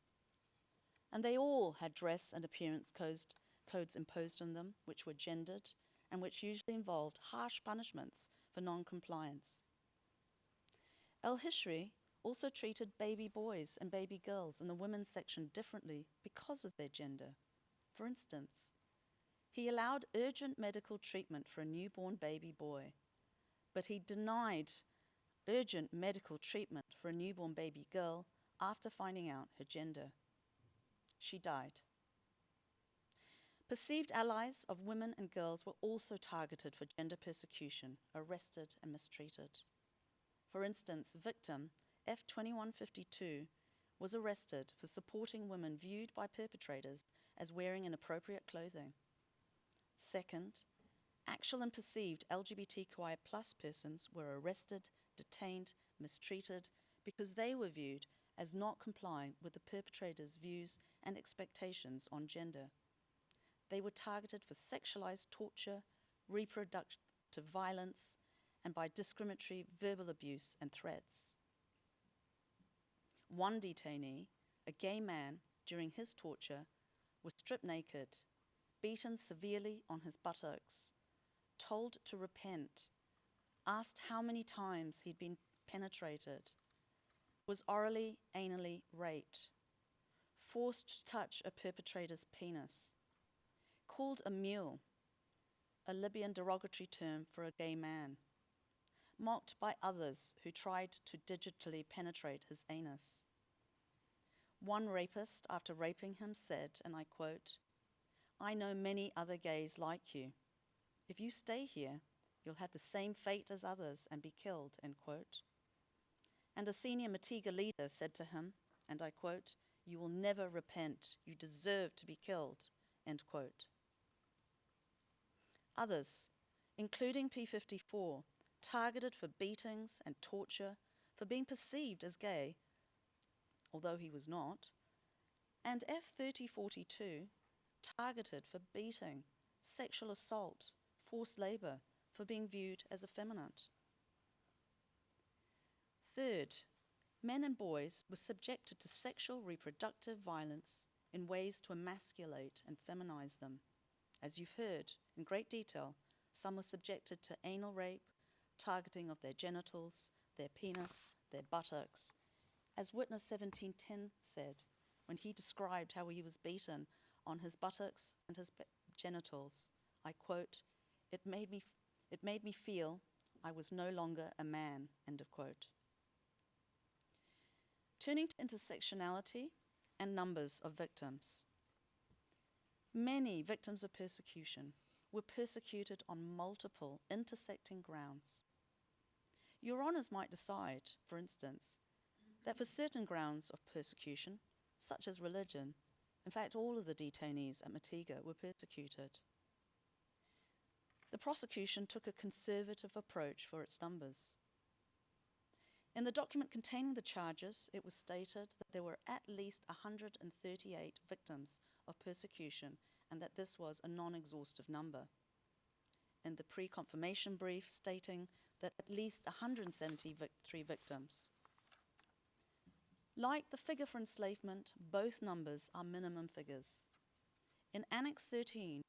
Speaker 5: And they all had dress and appearance codes imposed on them, which were gendered and which usually involved harsh punishments for non-compliance. Hishri also treated baby boys and baby girls in the women's section differently because of their gender. For instance, he allowed urgent medical treatment for a newborn baby boy, but he denied urgent medical treatment for a newborn baby girl after finding out her gender. She died. Perceived allies of women and girls were also targeted for gender persecution, arrested and mistreated. For instance, victim F2152 was arrested for supporting women viewed by perpetrators as wearing inappropriate clothing. Second, actual and perceived LGBTQI+ persons were arrested, detained, mistreated because they were viewed as not complying with the perpetrator's views and expectations on gender. They were targeted for sexualized torture, reproductive violence, and by discriminatory verbal abuse and threats. One detainee, a gay man, during his torture, was stripped naked, beaten severely on his buttocks, told to repent, asked how many times he'd been penetrated, was orally, anally raped, forced to touch a perpetrator's penis, called a mule, a Libyan derogatory term for a gay man, mocked by others who tried to digitally penetrate his anus. One rapist, after raping him, said, and I quote, "I know many other gays like you. If you stay here, you'll have the same fate as others and be killed," end quote. And a senior Matiga leader said to him, and I quote, "You will never repent. You deserve to be killed," end quote. Others, including P54, targeted for beatings and torture, for being perceived as gay, although he was not, and F3042, targeted for beating, sexual assault, forced labor, for being viewed as effeminate. Third, men and boys were subjected to sexual reproductive violence in ways to emasculate and feminize them. As you've heard in great detail, some were subjected to anal rape, targeting of their genitals, their penis, their buttocks. As witness 1710 said, when he described how he was beaten on his buttocks and his genitals, I quote, it made me feel I was no longer a man," end of quote. Turning to intersectionality and numbers of victims. Many victims of persecution were persecuted on multiple intersecting grounds. Your Honours might decide, for instance, that for certain grounds of persecution, such as religion, in fact all of the detainees at Matiga were persecuted. The prosecution took a conservative approach for its numbers. In the document containing the charges, it was stated that there were at least 138 victims of persecution and that this was a non-exhaustive number. in the pre-confirmation brief stating that at least 173 victims. Like the figure for enslavement, both numbers are minimum figures. In Annex 13,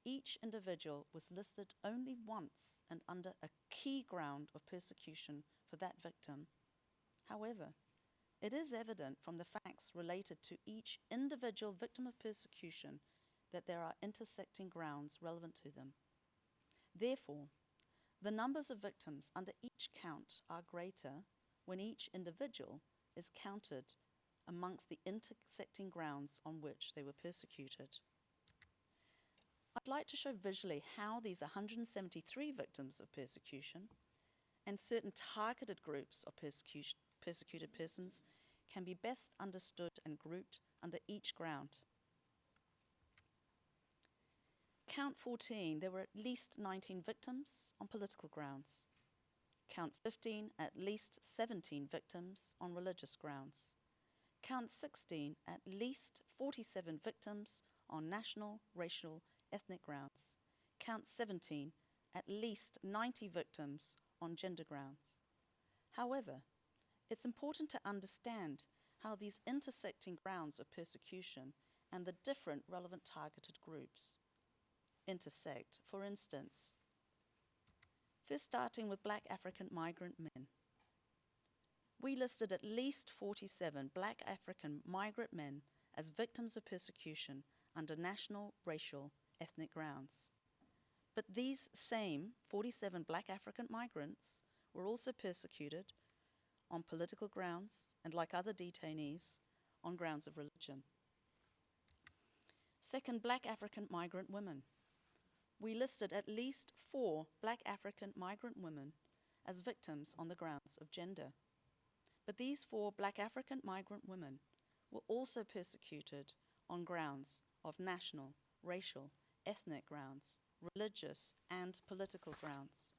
Speaker 5: each individual was listed only once and under a key ground of persecution for that victim. However, it is evident from the facts related to each individual victim of persecution that there are intersecting grounds relevant to them. Therefore, the numbers of victims under each count are greater when each individual is counted amongst the intersecting grounds on which they were persecuted. I'd like to show visually how these 173 victims of persecution and certain targeted groups of persecuted persons can be best understood and grouped under each ground. Count 14, there were at least 19 victims on political grounds. Count 15, at least 17 victims on religious grounds. Count 16, at least 47 victims on national, racial, ethnic grounds. Count 17, at least 90 victims on gender grounds. However, it's important to understand how these intersecting grounds of persecution and the different relevant targeted groups intersect. For instance, first starting with Black African migrant men. We listed at least 47 Black African migrant men as victims of persecution under national, racial, ethnic grounds. But these same 47 Black African migrants were also persecuted on political grounds and, like other detainees, on grounds of religion. Second, Black African migrant women. We listed at least 4 Black African migrant women as victims on the grounds of gender. But these 4 Black African migrant women were also persecuted on grounds of national, racial, ethnic grounds, religious, and political grounds.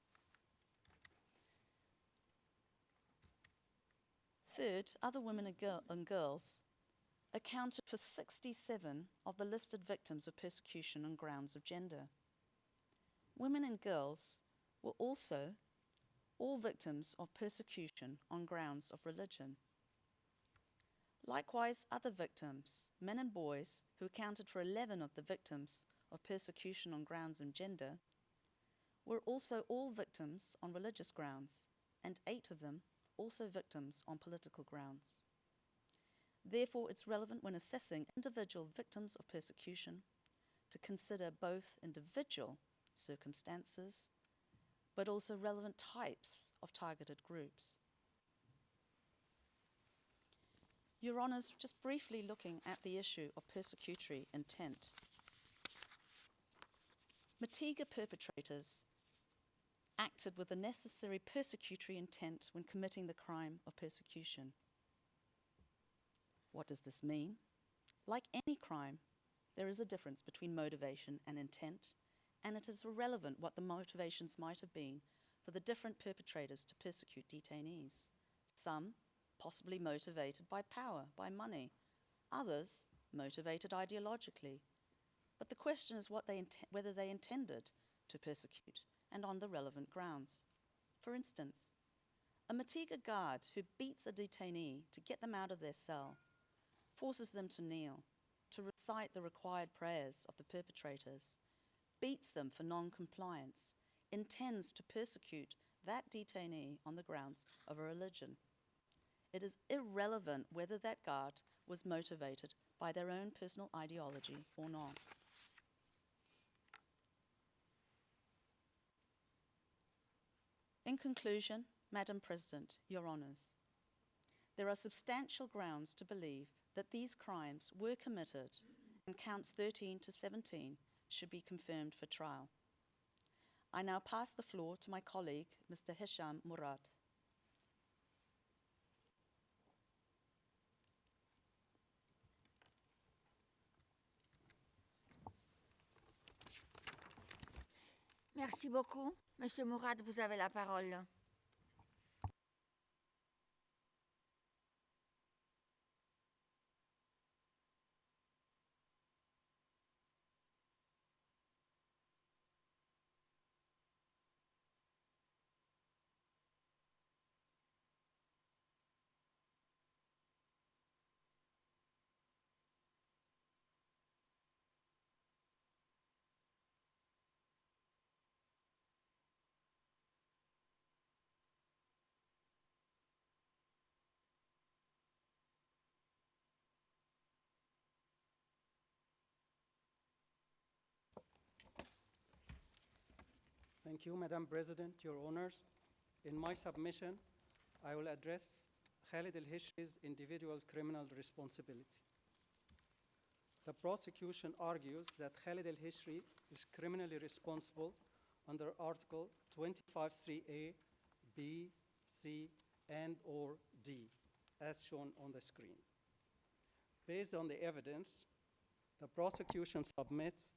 Speaker 5: Third, other women and girls accounted for 67 of the listed victims of persecution on grounds of gender. Women and girls were also all victims of persecution on grounds of religion. Likewise, other victims, men and boys, who accounted for 11 of the victims of persecution on grounds of gender, were also all victims on religious grounds, and 8 of them also victims on political grounds. Therefore, it's relevant when assessing individual victims of persecution to consider both individual circumstances, but also relevant types of targeted groups. Your Honours, just briefly looking at the issue of persecutory intent. Matiga perpetrators acted with the necessary persecutory intent when committing the crime of persecution. What does this mean? Like any crime, there is a difference between motivation and intent, and it is irrelevant what the motivations might have been for the different perpetrators to persecute detainees. Some possibly motivated by power, by money, others motivated ideologically. But the question is whether they intended to persecute, and on the relevant grounds. For instance, a Matiga guard who beats a detainee to get them out of their cell, forces them to kneel, to recite the required prayers of the perpetrators, beats them for non-compliance, intends to persecute that detainee on the grounds of a religion. It is irrelevant whether that guard was motivated by their own personal ideology or not. In conclusion, Madam President, Your Honours, there are substantial grounds to believe that these crimes were committed and counts 13 to 17 should be confirmed for trial. I now pass the floor to my colleague, Mr. Hisham Murad.
Speaker 2: Merci beaucoup. Monsieur Mourad, vous avez la parole.
Speaker 7: Thank you, Madam President, Your Honors. In my submission, I will address Khalid al-Hishri's individual criminal responsibility. The prosecution argues that Khalid al-Hishri is criminally responsible under Article 25(3)(a), B, C, and/or D, as shown on the screen. Based on the evidence, the prosecution submits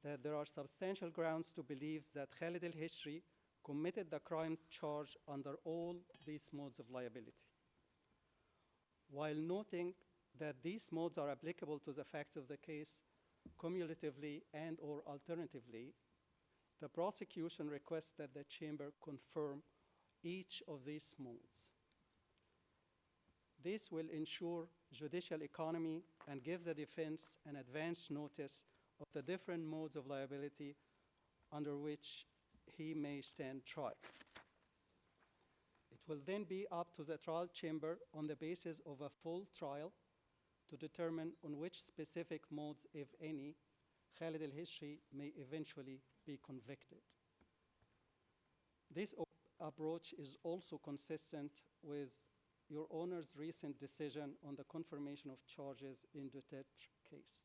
Speaker 7: that there are substantial grounds to believe that Khalid al-Hishri committed the crime charged under all these modes of liability. While noting that these modes are applicable to the facts of the case cumulatively and/or alternatively, the prosecution requests that the chamber confirm each of these modes. This will ensure judicial economy and give the defense an advance notice of the different modes of liability under which he may stand trial. It will then be up to the trial chamber on the basis of a full trial to determine on which specific modes, if any, Khalid al-Hishri may eventually be convicted. This approach is also consistent with Your Honor's recent decision on the confirmation of charges in Duterte case.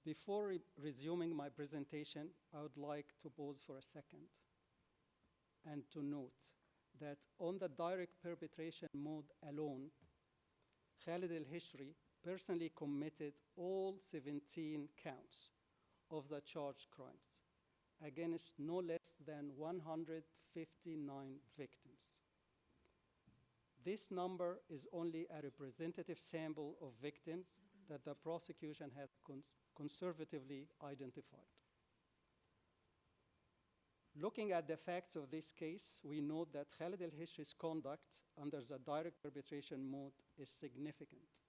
Speaker 7: Before resuming my presentation, I would like to pause for a second and to note that on the direct perpetration mode alone, Khalid al-Hishri personally committed all 17 counts of the charged crimes against no less than 159 victims. This number is only a representative sample of victims that the prosecution has conservatively identified. Looking at the facts of this case, we note that Khalid al-Hishri's conduct under the direct perpetration mode is significant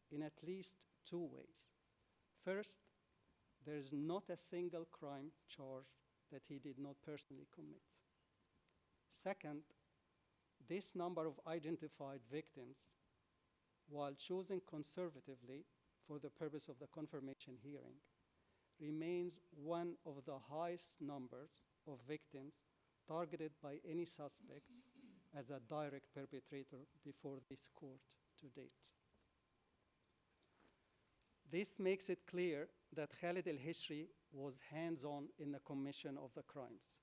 Speaker 7: in at least two ways. First, there is not a single crime charged that he did not personally commit. Second, this number of identified victims, while chosen conservatively for the purpose of the confirmation hearing, remains one of the highest numbers of victims targeted by any suspect as a direct perpetrator before this court to date. This makes it clear that Khalid al-Hishri was hands-on in the commission of the crimes,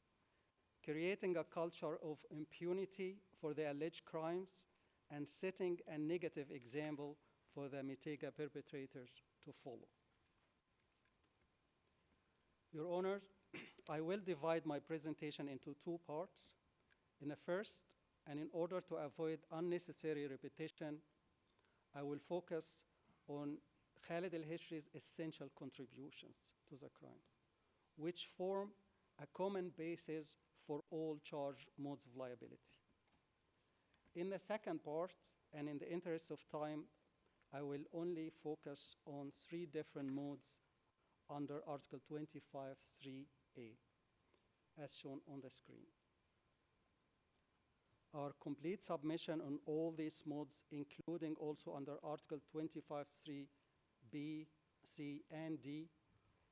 Speaker 7: creating a culture of impunity for the alleged crimes and setting a negative example for the Mitega perpetrators to follow. Your Honors, I will divide my presentation into two parts. In the first, and in order to avoid unnecessary repetition, I will focus on Khalid al-Hishri's essential contributions to the crimes, which form a common basis for all charged modes of liability. In the second part, and in the interest of time, I will only focus on three different modes under Article 25(3)(a), as shown on the screen. Our complete submission on all these modes, including also under Article 25(3)(b), C, and D,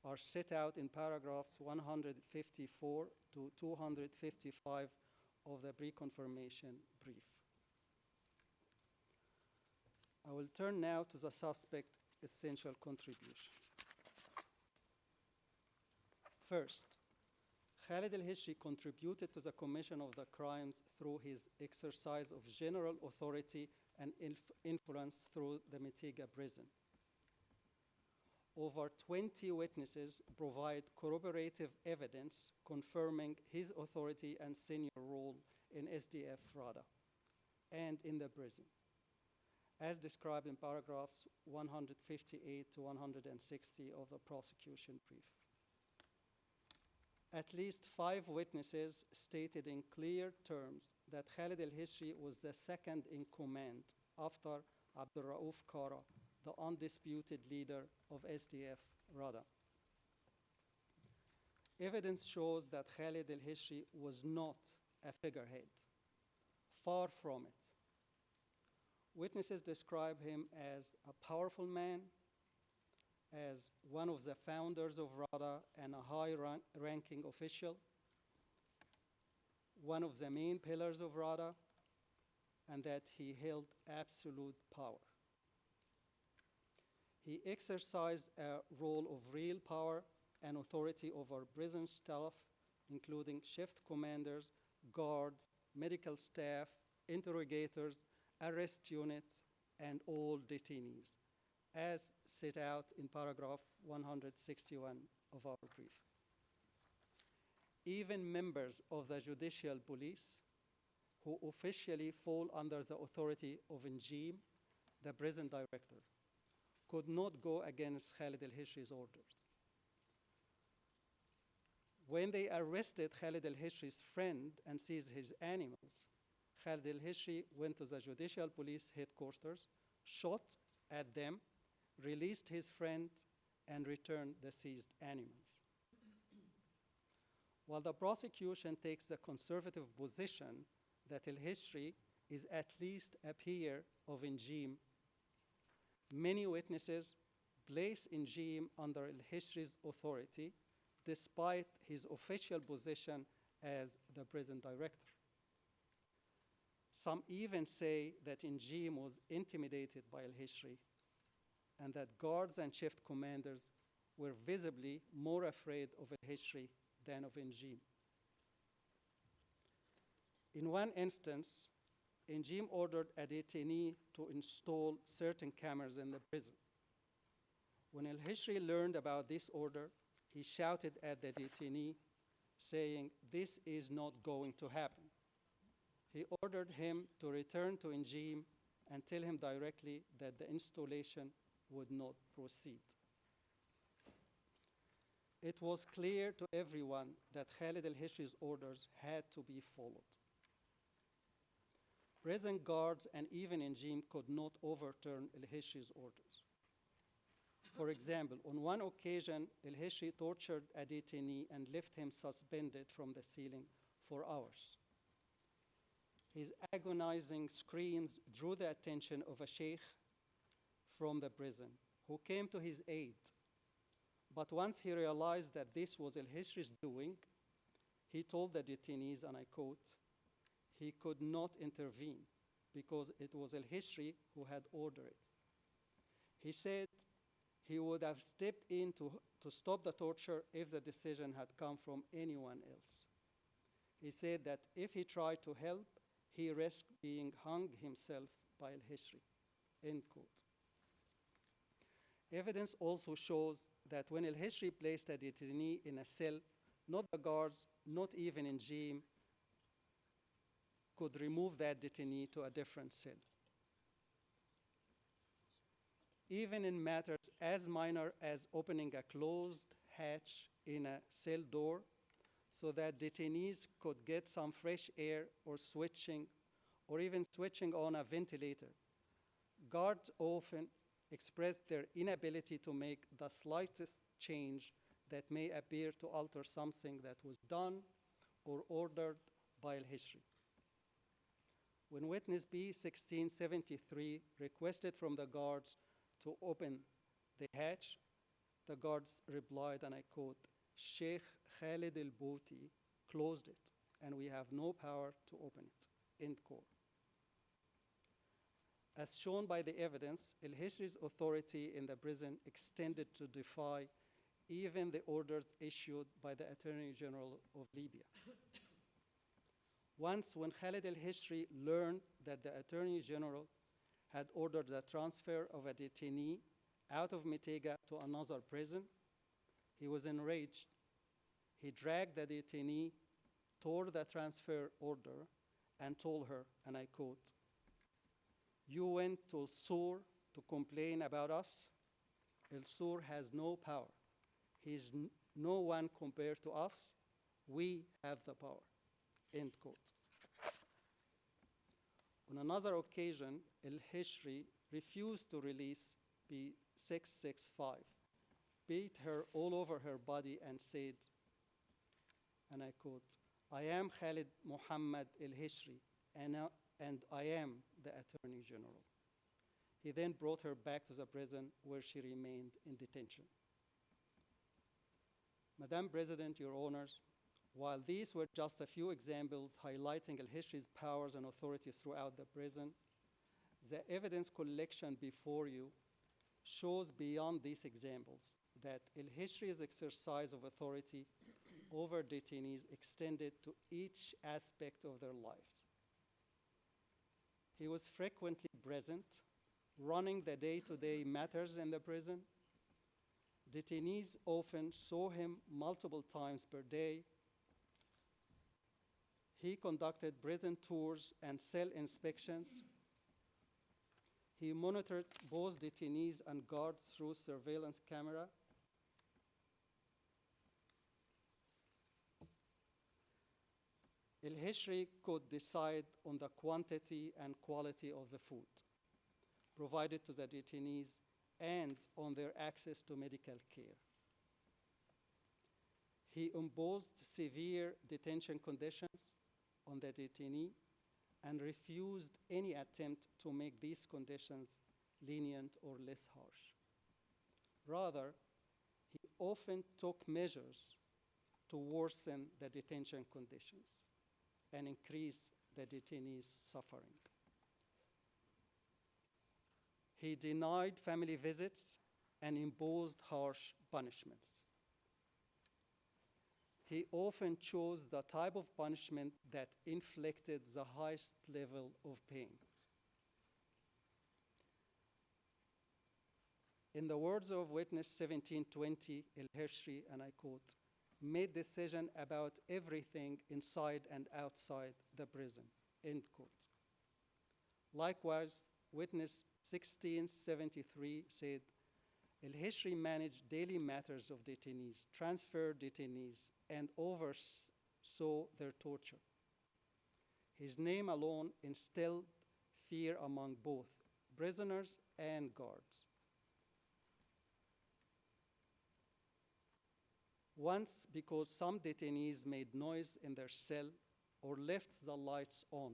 Speaker 7: are set out in paragraphs 154 to 255 of the pre-confirmation brief. I will turn now to the suspect essential contribution. First, Khalid al-Hishri contributed to the commission of the crimes through his exercise of general authority and influence through the Mitega prison. Over 20 witnesses provide corroborative evidence confirming his authority and senior role in SDF RADA and in the prison, as described in paragraphs 158 to 160 of the prosecution brief. At least 5 witnesses stated in clear terms that Khalid al-Hishri was the second in command after Abdul Rauf Kara, the undisputed leader of SDF RADA. Evidence shows that Khalid al-Hishri was not a figurehead. Far from it. Witnesses describe him as a powerful man, as one of the founders of RADA and a high-ranking official, one of the main pillars of RADA, and that he held absolute power. He exercised a role of real power and authority over prison staff, including shift commanders, guards, medical staff, interrogators, arrest units, and all detainees, as set out in paragraph 161 of our brief. Even members of the judicial police, who officially fall under the authority of Njim, the prison director, could not go against Khalid al-Hishri's orders. When they arrested Khalid al-Hishri's friend and seized his animals, Khalid al-Hishri went to the judicial police headquarters, shot at them, released his friend, and returned the seized animals. While the prosecution takes the conservative position that al-Hishri is at least a peer of Njim, many witnesses place Njim under al-Hishri's authority despite his official position as the prison director. Some even say that Njim was intimidated by al-Hishri and that guards and shift commanders were visibly more afraid of al-Hishri than of Njim. In one instance, Njim ordered a detainee to install certain cameras in the prison. When al-Hishri learned about this order, he shouted at the detainee, saying, "This is not going to happen." He ordered him to return to Njim and tell him directly that the installation would not proceed. It was clear to everyone that Khalid al-Hishri's orders had to be followed. Prison guards and even Njim could not overturn al-Hishri's orders. For example, on one occasion, al-Hishri tortured a detainee and left him suspended from the ceiling for hours. His agonizing screams drew the attention of a sheikh from the prison, who came to his aid. But once he realized that this was al-Hishri's doing, he told the detainees, and I quote, he could not intervene because it was al-Hishri who had ordered it. He said he would have stepped in to stop the torture if the decision had come from anyone else. He said that if he tried to help, he risked being hung himself by al-Hishri, end quote. Evidence also shows that when al-Hishri placed a detainee in a cell, not the guards, not even Njim, could remove that detainee to a different cell. Even in matters as minor as opening a closed hatch in a cell door so that detainees could get some fresh air or even switching on a ventilator, guards often expressed their inability to make the slightest change that may appear to alter something that was done or ordered by al-Hishri. When witness B1673 requested from the guards to open the hatch, the guards replied, and I quote, "Sheikh Khalid al-Bouti closed it, and we have no power to open it," end quote. As shown by the evidence, al-Hishri's authority in the prison extended to defy even the orders issued by the Attorney General of Libya. Once, when Khalid al-Hishri learned that the Attorney General had ordered the transfer of a detainee out of Mitega to another prison, he was enraged. He dragged the detainee, tore the transfer order, and told her, and I quote, "You went to El-Sur to complain about us? El-Sur has no power. He is no one compared to us. We have the power," end quote. On another occasion, al-Hishri refused to release B665, beat her all over her body and said, and I quote, "I am Khalid Muhammad al-Hishri, and I am the Attorney General. He then brought her back to the prison where she remained in detention. Madam President, Your Honors, while these were just a few examples highlighting al-Hishri's powers and authority throughout the prison, the evidence collection before you shows beyond these examples that al-Hishri's exercise of authority over detainees extended to each aspect of their lives. He was frequently present, running the day-to-day matters in the prison. Detainees often saw him multiple times per day. He conducted prison tours and cell inspections. He monitored both detainees and guards through surveillance camera. Al-Hishri could decide on the quantity and quality of the food provided to the detainees and on their access to medical care. He imposed severe detention conditions on the detainee and refused any attempt to make these conditions lenient or less harsh. Rather, he often took measures to worsen the detention conditions and increase the detainees' suffering. He denied family visits and imposed harsh punishments. He often chose the type of punishment that inflicted the highest level of pain. In the words of witness 1720, al-Hishri, and I quote, made decision about everything inside and outside the prison, end quote. Likewise, witness 1673 said, al-Hishri managed daily matters of detainees, transferred detainees, and oversaw their torture. His name alone instilled fear among both prisoners and guards. Once, because some detainees made noise in their cell or left the lights on,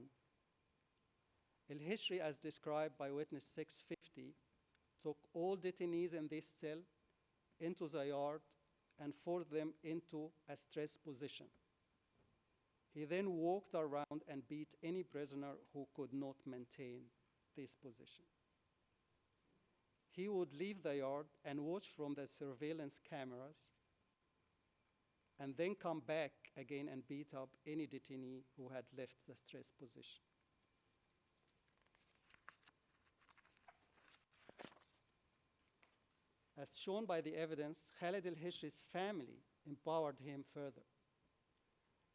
Speaker 7: al-Hishri, as described by witness 650, took all detainees in this cell into the yard and forced them into a stress position. He then walked around and beat any prisoner who could not maintain this position. He would leave the yard and watch from the surveillance cameras and then come back again and beat up any detainee who had left the stress position. As shown by the evidence, Khalid al-Hishri's family empowered him further,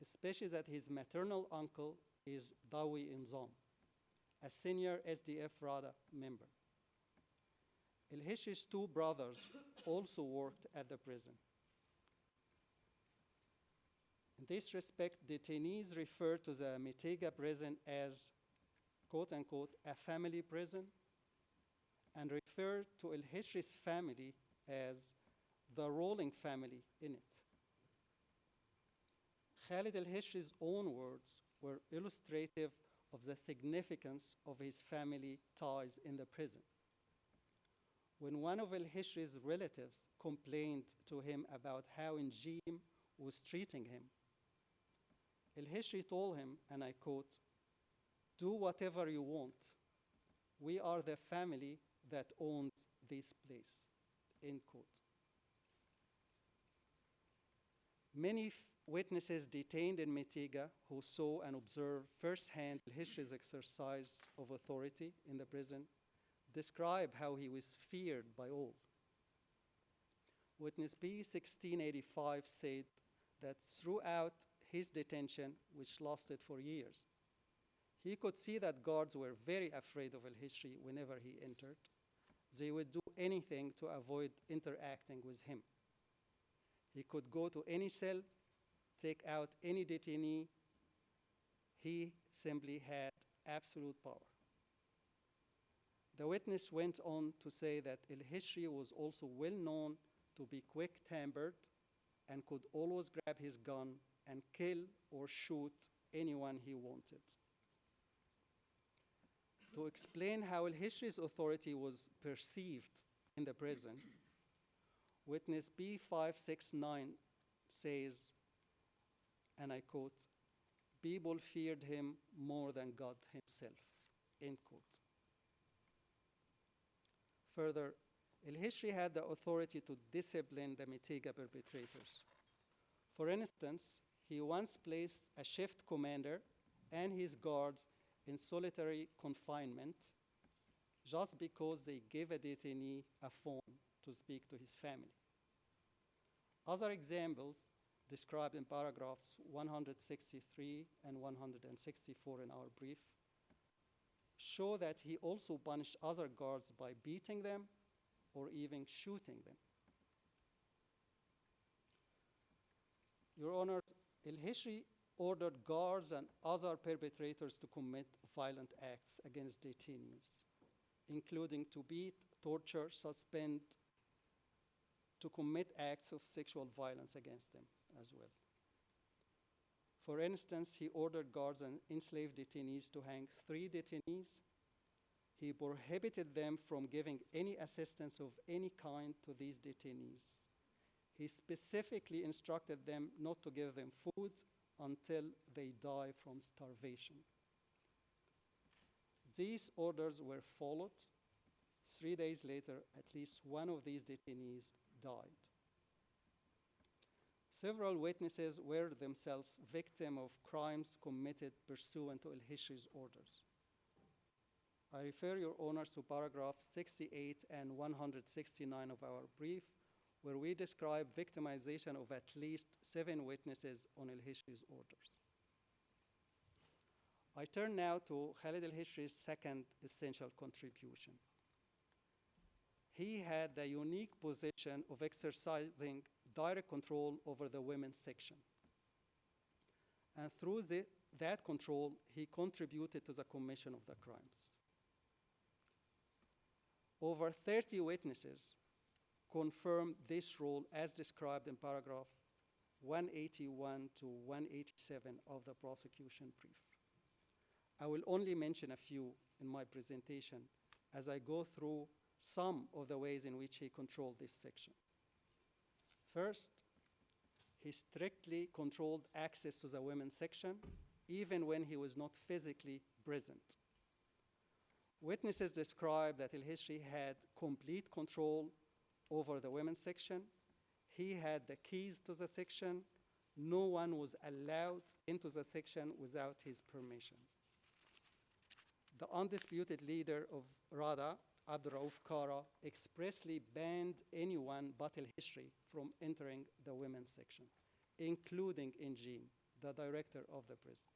Speaker 7: especially that his maternal uncle is Dawi Inzam, a senior SDF RADA member. Al-Hishri's two brothers also worked at the prison. In this respect, detainees refer to the Metega prison as, quote unquote, a family prison, and refer to al-Hishri's family as the ruling family in it. Khalid al-Hishri's own words were illustrative of the significance of his family ties in the prison. When one of al-Hishri's relatives complained to him about how Njim was treating him, al-Hishri told him, and I quote, "Do whatever you want. We are the family that owns this place," end quote. Many witnesses detained in Metega who saw and observed firsthand al-Hishri's exercise of authority in the prison describe how he was feared by all. Witness P 1685 said that throughout his detention, which lasted for years, he could see that guards were very afraid of al-Hishri whenever he entered. They would do anything to avoid interacting with him. He could go to any cell, take out any detainee. He simply had absolute power. The witness went on to say that al-Hishri was also well known to be quick-tempered and could always grab his gun and kill or shoot anyone he wanted. To explain how Al-Hishri's authority was perceived in the prison, witness B569 says, and I quote, "People feared him more than God himself," end quote. Further, Al-Hishri had the authority to discipline the Mitiga perpetrators. For instance, he once placed a shift commander and his guards in solitary confinement just because they gave a detainee a phone to speak to his family. Other examples described in paragraphs 163 and 164 in our brief show that he also punished other guards by beating them or even shooting them. Your Honor, Al-Hishri ordered guards and other perpetrators to commit violent acts against detainees, including to beat, torture, suspend, to commit acts of sexual violence against them as well. For instance, he ordered guards and enslaved detainees to hang 3 detainees. He prohibited them from giving any assistance of any kind to these detainees. He specifically instructed them not to give them food until they die from starvation. These orders were followed. 3 days later, at least one of these detainees died. Several witnesses were themselves victims of crimes committed pursuant to Al-Hishri's orders. I refer your honors to paragraphs 68 and 169 of our brief, where we describe victimization of at least 7 witnesses on Al-Hishri's orders. I turn now to Khalid Al-Hishri's second essential contribution. He had the unique position of exercising direct control over the women's section. And through that control, he contributed to the commission of the crimes. Over 30 witnesses confirmed this role as described in paragraph 181 to 187 of the prosecution brief. I will only mention a few in my presentation as I go through some of the ways in which he controlled this section. First, he strictly controlled access to the women's section, even when he was not physically present. Witnesses describe that Al-Hishri had complete control over the women's section. He had the keys to the section. No one was allowed into the section without his permission. The undisputed leader of RADA, Abdurrauf Kara, expressly banned anyone but Al-Hishri from entering the women's section, including Njim, the director of the prison.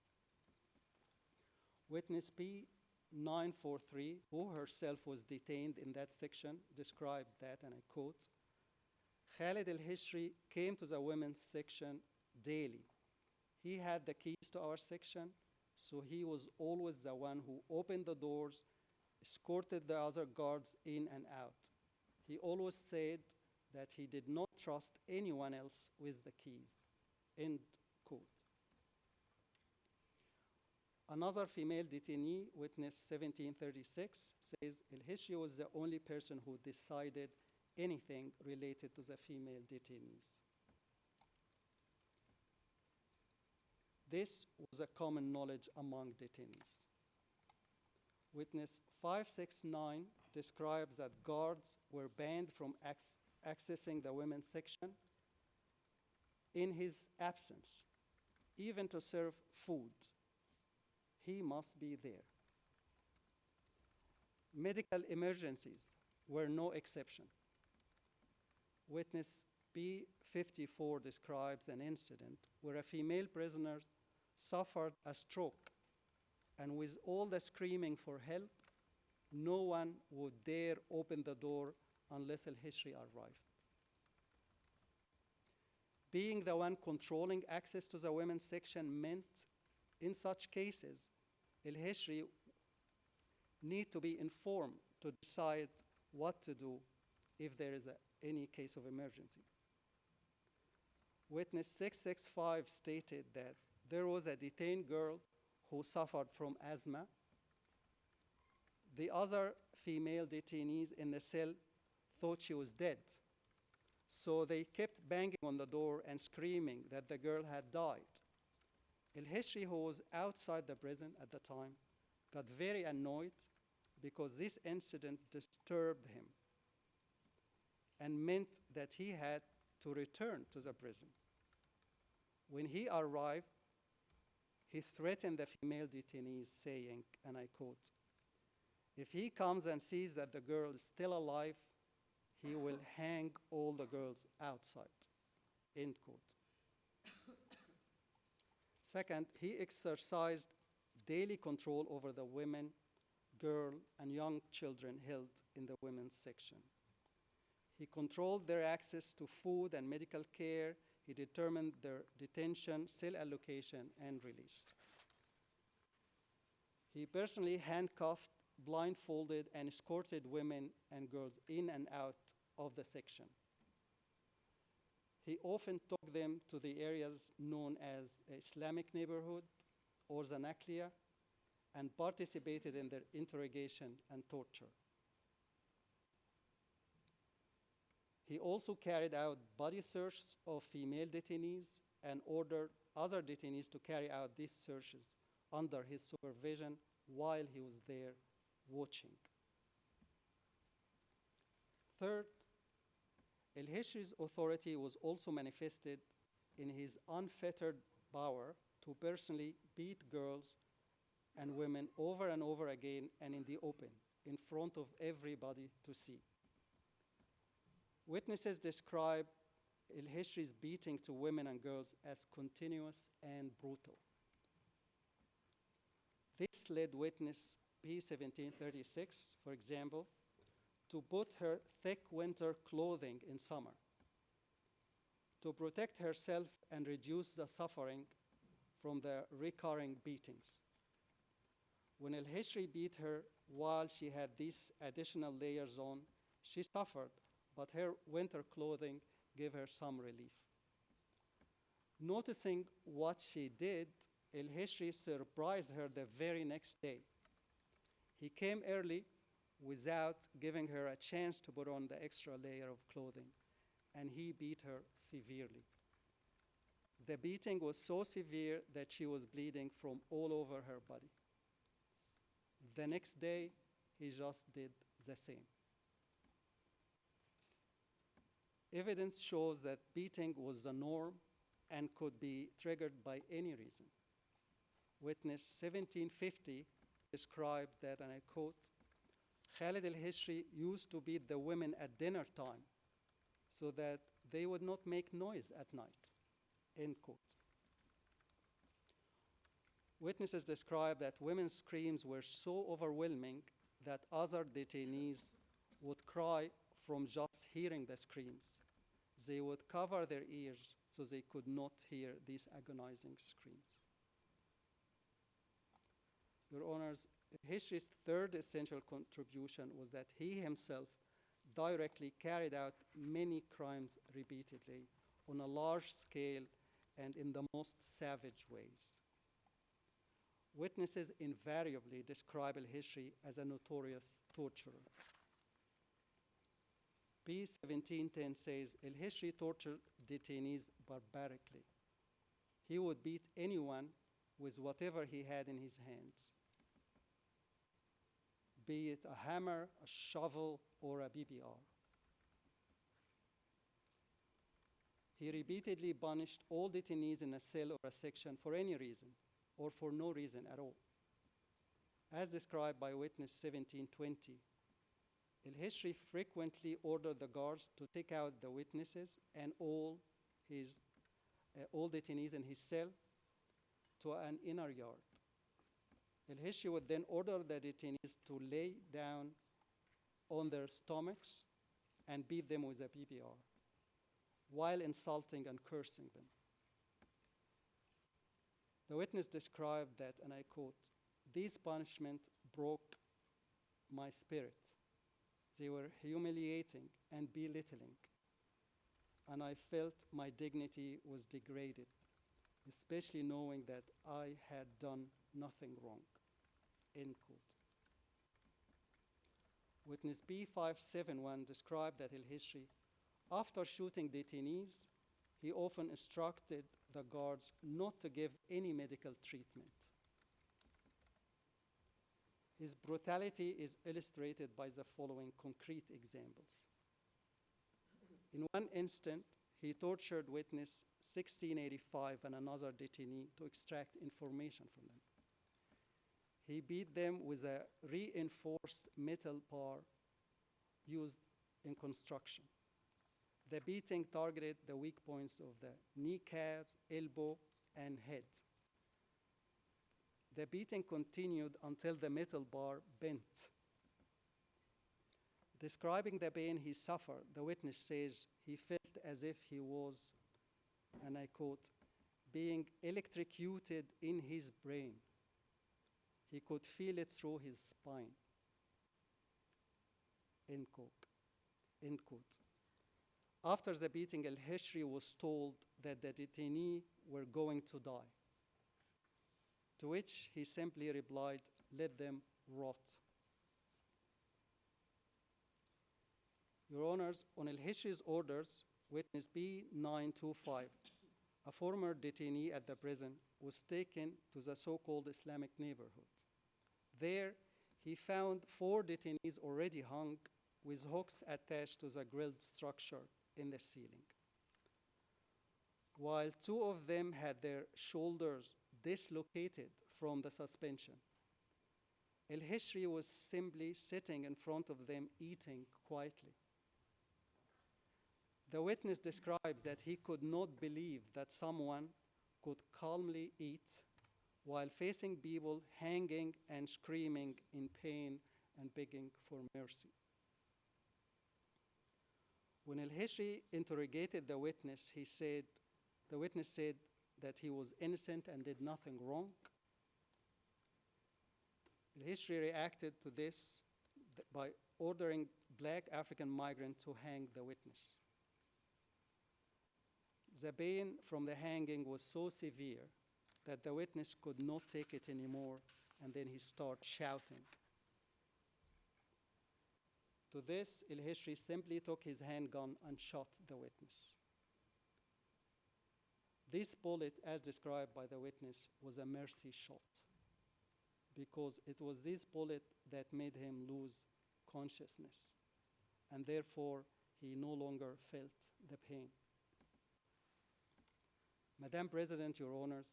Speaker 7: Witness P943, who herself was detained in that section, describes that, and I quote, "Khalid Al-Hishri came to the women's section daily. He had the keys to our section, so he was always the one who opened the doors, escorted the other guards in and out. He always said that he did not trust anyone else with the keys." End quote. Another female detainee, witness 1736, says Al-Hishri was the only person who decided anything related to the female detainees. This was a common knowledge among detainees. Witness 569 describes that guards were banned from accessing the women's section in his absence, even to serve food. He must be there. Medical emergencies were no exception. Witness B54 describes an incident where a female prisoner suffered a stroke, and with all the screaming for help, no one would dare open the door unless Al-Hishri arrived. Being the one controlling access to the women's section meant, in such cases, Al-Hishri need to be informed to decide what to do if there is any case of emergency. Witness 665 stated that there was a detained girl who suffered from asthma. The other female detainees in the cell thought she was dead, so they kept banging on the door and screaming that the girl had died. El-Hishri, who was outside the prison at the time, got very annoyed because this incident disturbed him and meant that he had to return to the prison. When he arrived, he threatened the female detainees, saying, and I quote, "If he comes and sees that the girl is still alive, he will hang all the girls outside," end quote. Second, he exercised daily control over the women, girl, and young children held in the women's section. He controlled their access to food and medical care. He determined their detention, cell allocation, and release. He personally handcuffed, blindfolded, and escorted women and girls in and out of the section. He often took them to the areas known as Islamic neighborhood or Zanaklia and participated in their interrogation and torture. He also carried out body searches of female detainees and ordered other detainees to carry out these searches under his supervision while he was there watching. Third, El-Hishri's authority was also manifested in his unfettered power to personally beat girls and women over and over again and in the open, in front of everybody to see. Witnesses describe El-Hishri's beating to women and girls as continuous and brutal. This led witness P1736, for example, to put her thick winter clothing in summer, to protect herself and reduce the suffering from the recurring beatings. When El-Hishri beat her while she had these additional layers on, she suffered, but her winter clothing gave her some relief. Noticing what she did, El-Hishri surprised her the very next day. He came early without giving her a chance to put on the extra layer of clothing, and he beat her severely. The beating was so severe that she was bleeding from all over her body. The next day, he just did the same. Evidence shows that beating was the norm and could be triggered by any reason. Witness 1750 described that, and I quote, "Khalid el-Hishri used to beat the women at dinner time so that they would not make noise at night," end quote. Witnesses describe that women's screams were so overwhelming that other detainees would cry from just hearing the screams. They would cover their ears so they could not hear these agonizing screams. Your Honors, Hishri's third essential contribution was that he himself directly carried out many crimes repeatedly on a large scale and in the most savage ways. Witnesses invariably describe El-Hishri as a notorious torturer. P1710 says, El-Hishri tortured detainees barbarically. He would beat anyone with whatever he had in his hands, be it a hammer, a shovel, or a BBR. He repeatedly punished all detainees in a cell or a section for any reason, or for no reason at all. As described by witness 1720, El-Hishri frequently ordered the guards to take out the witnesses and all detainees in his cell to an inner yard. El-Hishri would then order the detainees to lay down on their stomachs and beat them with a PBR while insulting and cursing them. The witness described that, and I quote, "These punishments broke my spirit. They were humiliating and belittling, and I felt my dignity was degraded, especially knowing that I had done nothing wrong," end quote. Witness B571 described that Hishri, after shooting detainees, he often instructed the guards not to give any medical treatment. His brutality is illustrated by the following concrete examples. In one instant, he tortured witness 1685 and another detainee to extract information from them. He beat them with a reinforced metal bar used in construction. The beating targeted the weak points of the kneecaps, elbow, and head. The beating continued until the metal bar bent. Describing the pain he suffered, the witness says he felt as if he was, and I quote, being electrocuted in his brain. He could feel it through his spine. End quote. End quote. After the beating, Hishri was told that the detainee were going to die, to which he simply replied, "Let them rot." Your Honors, on Hishri's orders, witness B925, a former detainee at the prison, was taken to the so-called Islamic neighborhood. There, he found 4 detainees already hung with hooks attached to the grilled structure in the ceiling. While 2 of them had their shoulders dislocated from the suspension, Hishri was simply sitting in front of them eating quietly. The witness describes that he could not believe that someone could calmly eat while facing people hanging and screaming in pain and begging for mercy. When Hishri interrogated the witness, the witness said that he was innocent and did nothing wrong. Hishri reacted to this by ordering black African migrants to hang the witness. The pain from the hanging was so severe that the witness could not take it anymore, and then he started shouting. To this, Hishri simply took his handgun and shot the witness. This bullet, as described by the witness, was a mercy shot, because it was this bullet that made him lose consciousness, and therefore he no longer felt the pain. Madam President, Your Honors,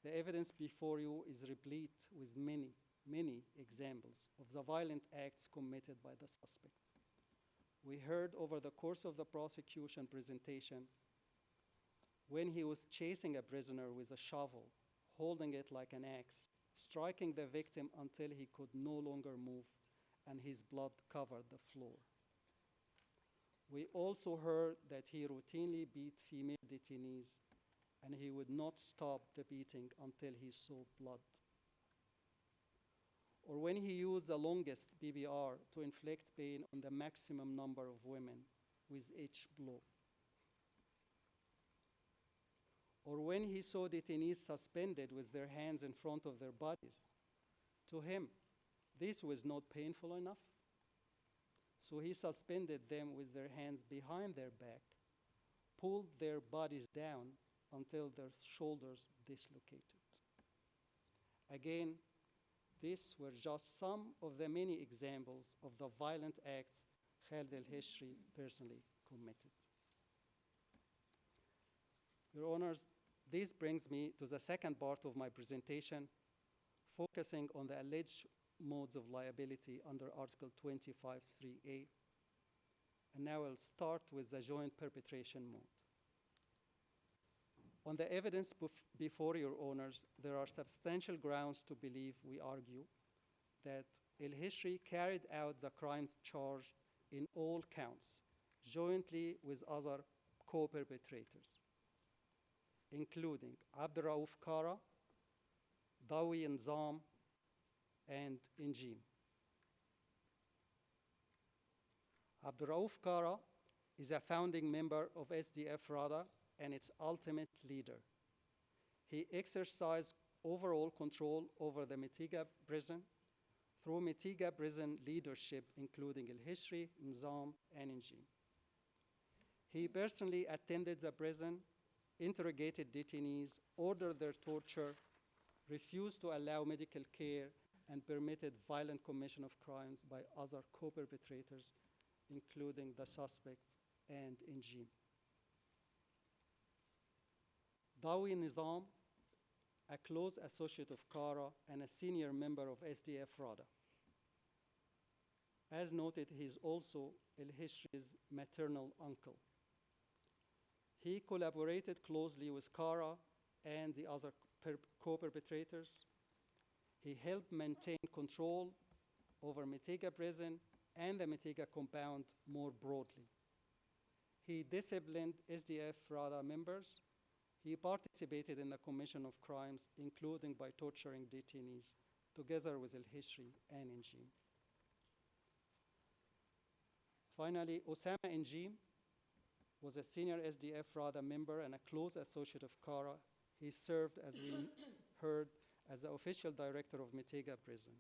Speaker 7: the evidence before you is replete with many examples of the violent acts committed by the suspect. We heard over the course of the prosecution presentation when he was chasing a prisoner with a shovel, holding it like an axe, striking the victim until he could no longer move and his blood covered the floor. We also heard that he routinely beat female detainees, and he would not stop the beating until he saw blood. Or when he used the longest BBR to inflict pain on the maximum number of women with each blow. Or when he saw detainees suspended with their hands in front of their bodies. To him, this was not painful enough, so he suspended them with their hands behind their back, pulled their bodies down until their shoulders dislocated. Again, these were just some of the many examples of the violent acts Khaled Hishri personally committed. Your Honors, this brings me to the second part of my presentation, focusing on the alleged modes of liability under Article 25(3)(a). And now I'll start with the joint perpetration mode. On the evidence before Your Honors, there are substantial grounds to believe, we argue, that Hishri carried out the crimes charged in all counts, jointly with other co-perpetrators, including Abdurraouf Kara, Dawi Nzam, and Njim. Abdurraouf Kara is a founding member of SDF RADA and its ultimate leader. He exercised overall control over the Mitiga prison through Mitiga prison leadership, including Hishri, Nizam, and Njim. He personally attended the prison, interrogated detainees, ordered their torture, refused to allow medical care, and permitted violent commission of crimes by other co-perpetrators, including the suspects and Njim. Dawi Nizam, a close associate of Kara and a senior member of SDF RADA. As noted, he is also El-Hishri's maternal uncle. He collaborated closely with Kara and the other co-perpetrators. He helped maintain control over Mitiga prison and the Mitiga compound more broadly. He disciplined SDF RADA members. He participated in the commission of crimes, including by torturing detainees, together with El-Hishri and Njim. Finally, Osama Njim was a senior SDF RADA member and a close associate of Kara. He served, as we heard, as the official director of Mitiga prison.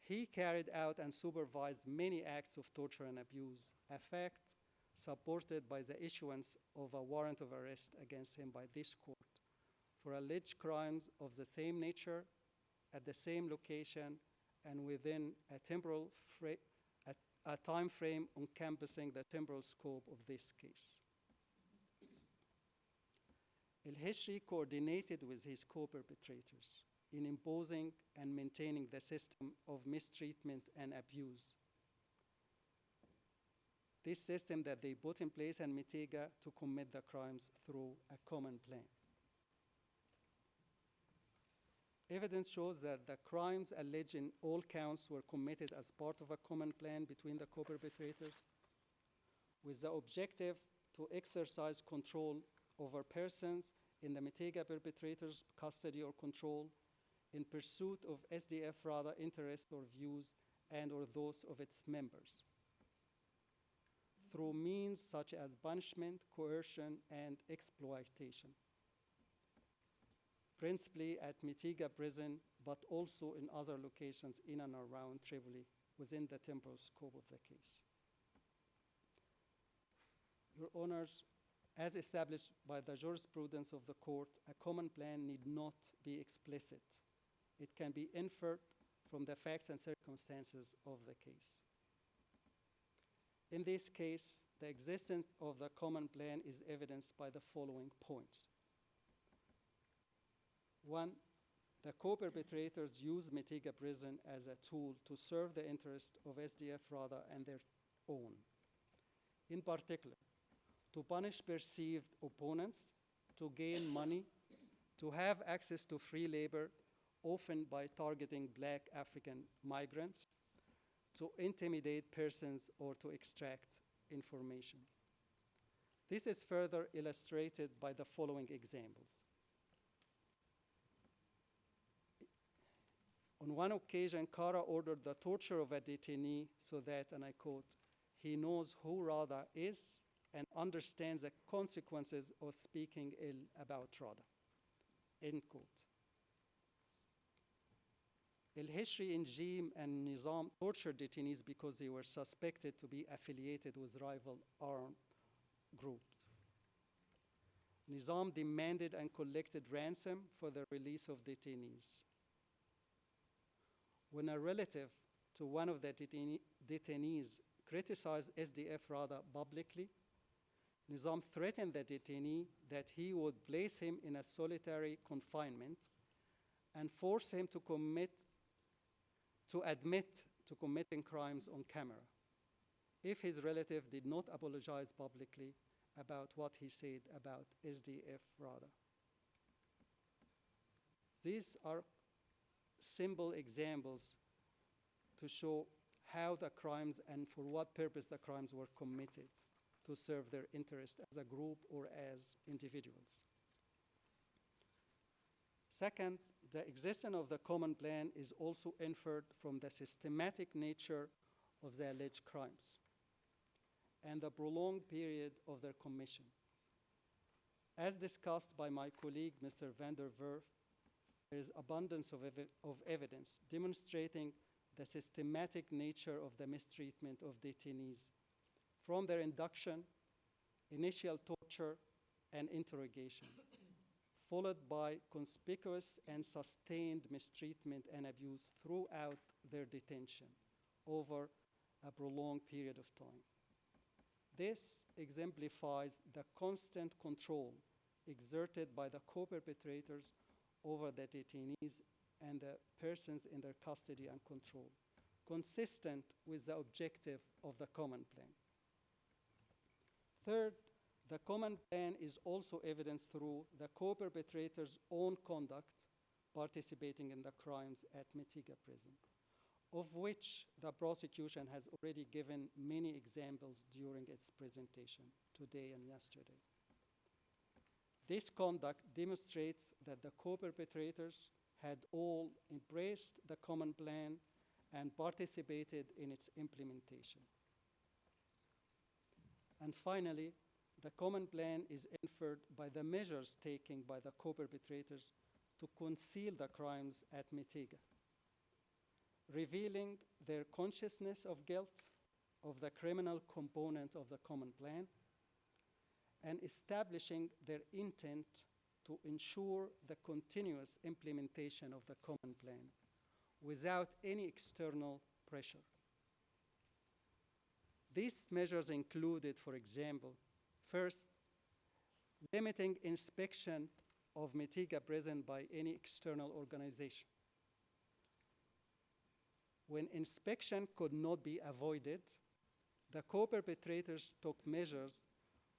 Speaker 7: He carried out and supervised many acts of torture and abuse, a fact supported by the issuance of a warrant of arrest against him by this court for alleged crimes of the same nature, at the same location, and within a time frame encompassing the temporal scope of this case. El-Hishri coordinated with his co-perpetrators in imposing and maintaining the system of mistreatment and abuse. This system that they put in place in Mitiga to commit the crimes through a common plan. Evidence shows that the crimes alleged in all counts were committed as part of a common plan between the co-perpetrators with the objective to exercise control over persons in the Mitiga perpetrators' custody or control in pursuit of SDF RADA interests or views and or those of its members through means such as punishment, coercion, and exploitation. Principally at Mitiga prison, but also in other locations in and around Tripoli within the temporal scope of the case. Your Honors, as established by the jurisprudence of the court, a common plan need not be explicit. It can be inferred from the facts and circumstances of the case. In this case, the existence of the common plan is evidenced by the following points. One, the co-perpetrators used Mitiga prison as a tool to serve the interests of SDF RADA and their own. In particular, to punish perceived opponents, to gain money, to have access to free labor, often by targeting Black African migrants, to intimidate persons or to extract information. This is further illustrated by the following examples. On one occasion, Kara ordered the torture of a detainee so that, and I quote, he knows who RADA is and understands the consequences of speaking ill about RADA, end quote. El-Hishri, Njim, and Nizam tortured detainees because they were suspected to be affiliated with rival armed groups. Nizam demanded and collected ransom for the release of detainees. When a relative to one of the detainees criticized SDF RADA publicly, Nizam threatened the detainee that he would place him in a solitary confinement and force him to admit to committing crimes on camera if his relative did not apologize publicly about what he said about SDF RADA. These are simple examples to show how the crimes and for what purpose the crimes were committed to serve their interest as a group or as individuals. Second, the existence of the common plan is also inferred from the systematic nature of the alleged crimes and the prolonged period of their commission. As discussed by my colleague, Mr. van der Werf, there is abundance of evidence demonstrating the systematic nature of the mistreatment of detainees, from their induction, initial torture, and interrogation, followed by conspicuous and sustained mistreatment and abuse throughout their detention over a prolonged period of time. This exemplifies the constant control exerted by the co-perpetrators over the detainees and the persons in their custody and control, consistent with the objective of the common plan. Third, the common plan is also evidenced through the co-perpetrators' own conduct participating in the crimes at Mitiga prison, of which the prosecution has already given many examples during its presentation today and yesterday. This conduct demonstrates that the co-perpetrators had all embraced the common plan and participated in its implementation. And finally, the common plan is inferred by the measures taken by the co-perpetrators to conceal the crimes at Mitiga, revealing their consciousness of guilt of the criminal component of the common plan, and establishing their intent to ensure the continuous implementation of the common plan without any external pressure. These measures included, for example, first, limiting inspection of Mitiga prison by any external organization. When inspection could not be avoided, the co-perpetrators took measures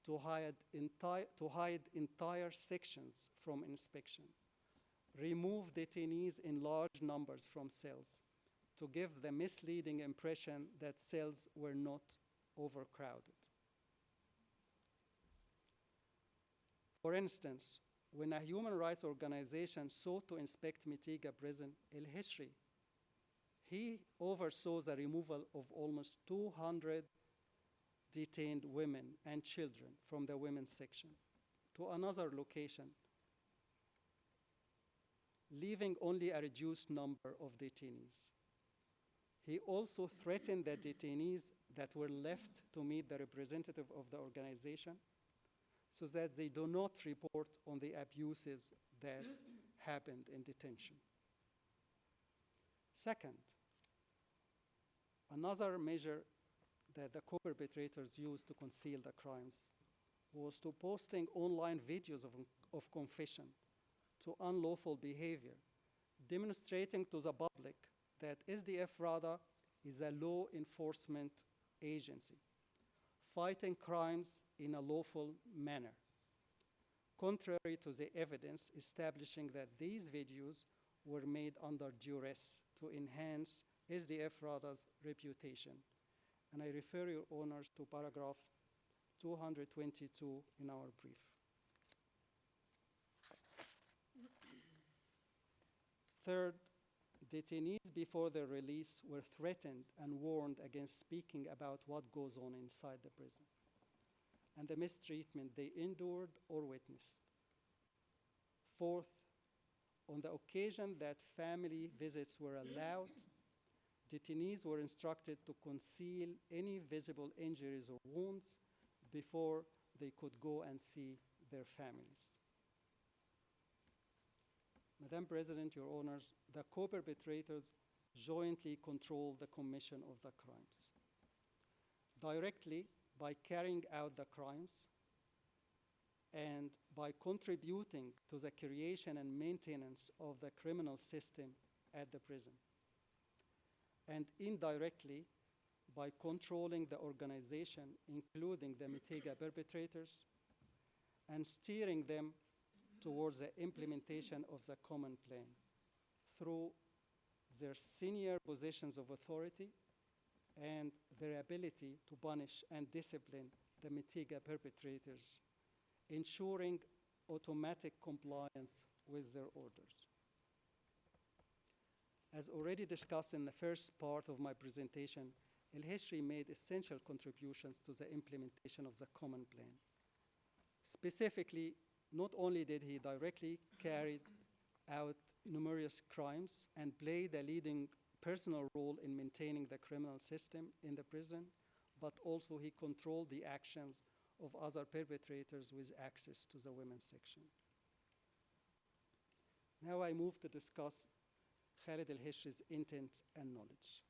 Speaker 7: to hide entire sections from inspection, remove detainees in large numbers from cells to give the misleading impression that cells were not overcrowded. For instance, when a human rights organization sought to inspect Mitiga prison, Hishri, he oversaw the removal of almost 200 detained women and children from the women's section to another location, leaving only a reduced number of detainees. He also threatened the detainees that were left to meet the representative of the organization so that they do not report on the abuses that happened in detention. Second, another measure that the co-perpetrators used to conceal the crimes was to posting online videos of confession to unlawful behavior, demonstrating to the public that SDF RADA is a law enforcement agency, fighting crimes in a lawful manner, contrary to the evidence establishing that these videos were made under duress to enhance SDF RADA's reputation. And I refer your honors to paragraph 222 in our brief. Third, detainees before their release were threatened and warned against speaking about what goes on inside the prison and the mistreatment they endured or witnessed. Fourth, on the occasion that family visits were allowed, detainees were instructed to conceal any visible injuries or wounds before they could go and see their families. Madam President, Your Honors, the co-perpetrators jointly control the commission of the crimes. Directly by carrying out the crimes and by contributing to the creation and maintenance of the criminal system at the prison. And indirectly by controlling the organization, including the Mitiga perpetrators, and steering them towards the implementation of the common plan through their senior positions of authority and their ability to punish and discipline the Mitiga perpetrators, ensuring automatic compliance with their orders. As already discussed in the first part of my presentation, Hishri made essential contributions to the implementation of the common plan. Specifically, not only did he directly carry out numerous crimes and play the leading personal role in maintaining the criminal system in the prison, but also he controlled the actions of other perpetrators with access to the women's section. Now I move to discuss Khalid al-Hishri's intent and knowledge.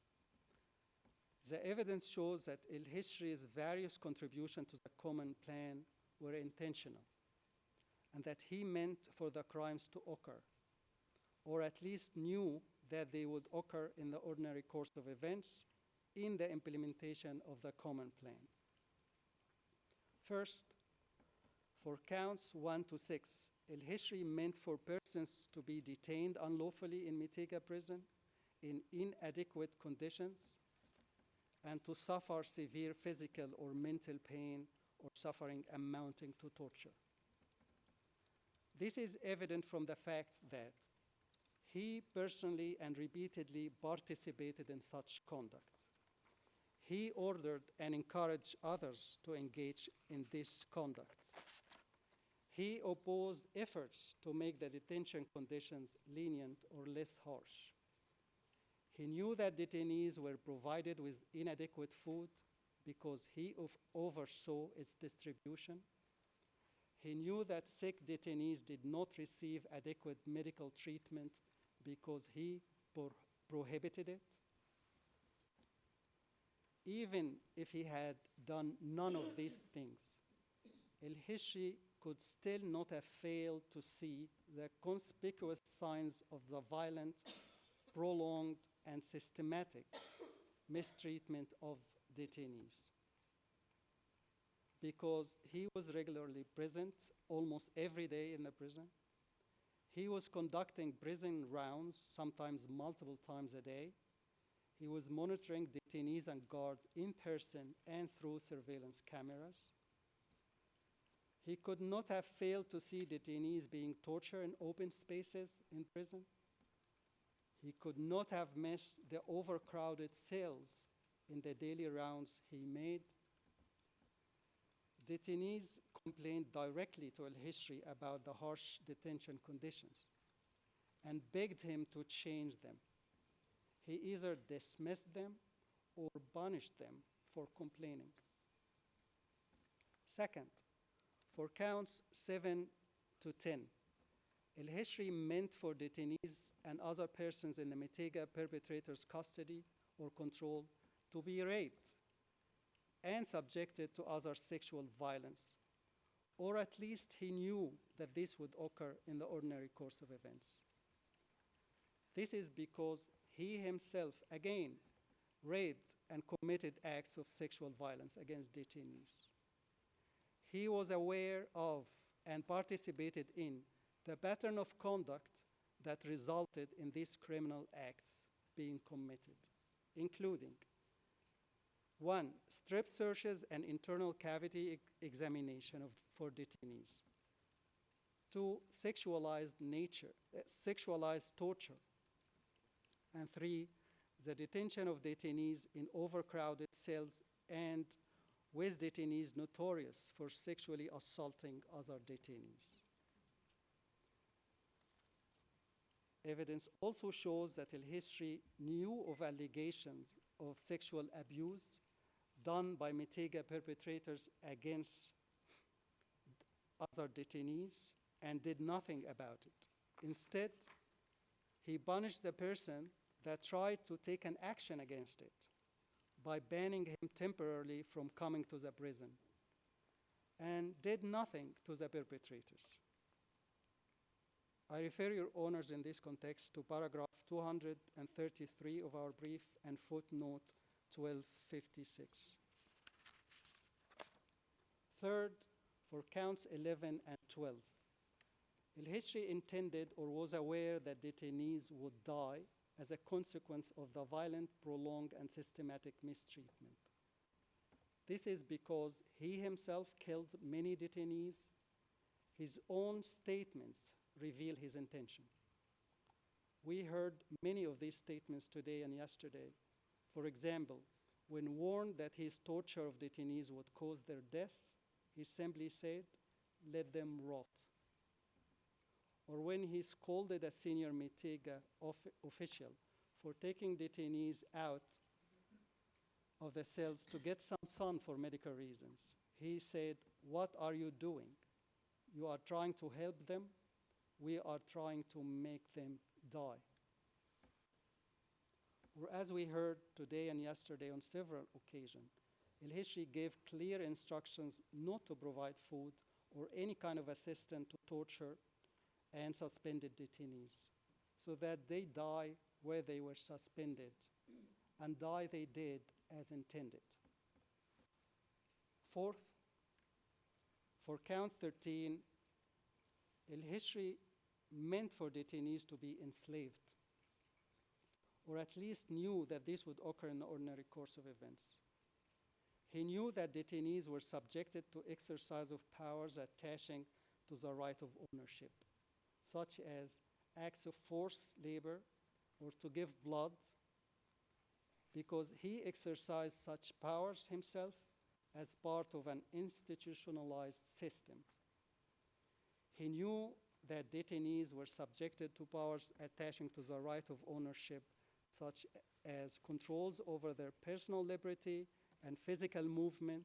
Speaker 7: The evidence shows that al-Hishri's various contributions to the common plan were intentional, and that he meant for the crimes to occur, or at least knew that they would occur in the ordinary course of events in the implementation of the common plan. First, for counts 1 to 6, al-Hishri meant for persons to be detained unlawfully in Mitega prison in inadequate conditions and to suffer severe physical or mental pain or suffering amounting to torture. This is evident from the fact that he personally and repeatedly participated in such conduct. He ordered and encouraged others to engage in this conduct. He opposed efforts to make the detention conditions lenient or less harsh. He knew that detainees were provided with inadequate food because he oversaw its distribution. He knew that sick detainees did not receive adequate medical treatment because he prohibited it. Even if he had done none of these things, al-Hishri could still not have failed to see the conspicuous signs of the violent, prolonged, and systematic mistreatment of detainees. Because he was regularly present almost every day in the prison. He was conducting prison rounds, sometimes multiple times a day. He was monitoring detainees and guards in person and through surveillance cameras. He could not have failed to see detainees being tortured in open spaces in prison. He could not have missed the overcrowded cells in the daily rounds he made. Detainees complained directly to al-Hishri about the harsh detention conditions and begged him to change them. He either dismissed them or punished them for complaining. Second, for counts 7 to 10, al-Hishri meant for detainees and other persons in the Mitega perpetrator's custody or control to be raped and subjected to other sexual violence, or at least he knew that this would occur in the ordinary course of events. This is because he himself, again, raped and committed acts of sexual violence against detainees. He was aware of and participated in the pattern of conduct that resulted in these criminal acts being committed, including 1, strip searches and internal cavity examination for detainees. 2, sexualized torture. And 3, the detention of detainees in overcrowded cells and with detainees notorious for sexually assaulting other detainees. Evidence also shows that al-Hishri knew of allegations of sexual abuse done by Mitega perpetrators against other detainees and did nothing about it. Instead, he punished the person that tried to take an action against it by banning him temporarily from coming to the prison and did nothing to the perpetrators. I refer your honors in this context to paragraph 233 of our brief and footnote 1256. Third, for counts 11 and 12, al-Hishri intended or was aware that detainees would die as a consequence of the violent, prolonged, and systematic mistreatment. This is because he himself killed many detainees. His own statements reveal his intention. We heard many of these statements today and yesterday. For example, when warned that his torture of detainees would cause their deaths, he simply said, "Let them rot." Or when he scolded a senior Mitega official for taking detainees out of the cells to get some sun for medical reasons. He said, "What are you doing? You are trying to help them. We are trying to make them die." Or as we heard today and yesterday on several occasions, El-Hishri gave clear instructions not to provide food or any kind of assistance to torture and suspended detainees, so that they die where they were suspended, and die they did as intended. Fourth, for count 13, El-Hishri meant for detainees to be enslaved, or at least knew that this would occur in the ordinary course of events. He knew that detainees were subjected to exercise of powers attaching to the right of ownership, such as acts of forced labor or to give blood, because he exercised such powers himself as part of an institutionalized system. He knew that detainees were subjected to powers attaching to the right of ownership, such as controls over their personal liberty and physical movement,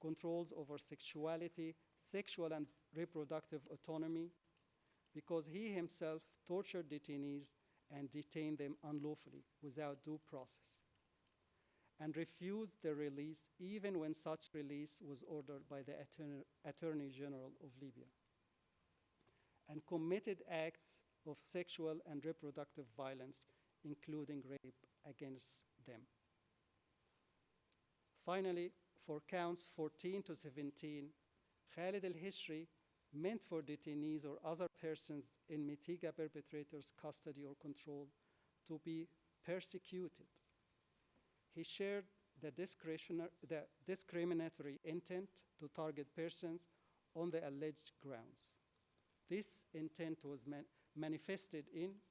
Speaker 7: controls over sexuality, sexual and reproductive autonomy, because he himself tortured detainees and detained them unlawfully without due process, and refused their release even when such release was ordered by the Attorney General of Libya, and committed acts of sexual and reproductive violence, including rape, against them. Finally, for counts 14 to 17, Khalid al-Hishri meant for detainees or other persons in Mitiga perpetrators' custody or control to be persecuted. He shared the discriminatory intent to target persons on the alleged grounds. This intent was manifested in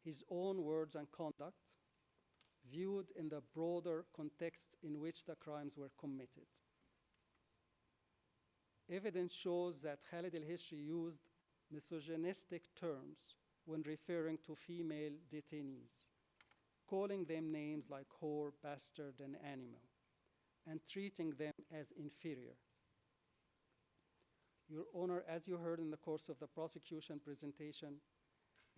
Speaker 7: his own words and conduct, viewed in the broader context in which the crimes were committed. Evidence shows that Khalid al-Hishri used misogynistic terms when referring to female detainees, calling them names like whore, bastard, and animal, and treating them as inferior. Your Honor, as you heard in the course of the prosecution presentation,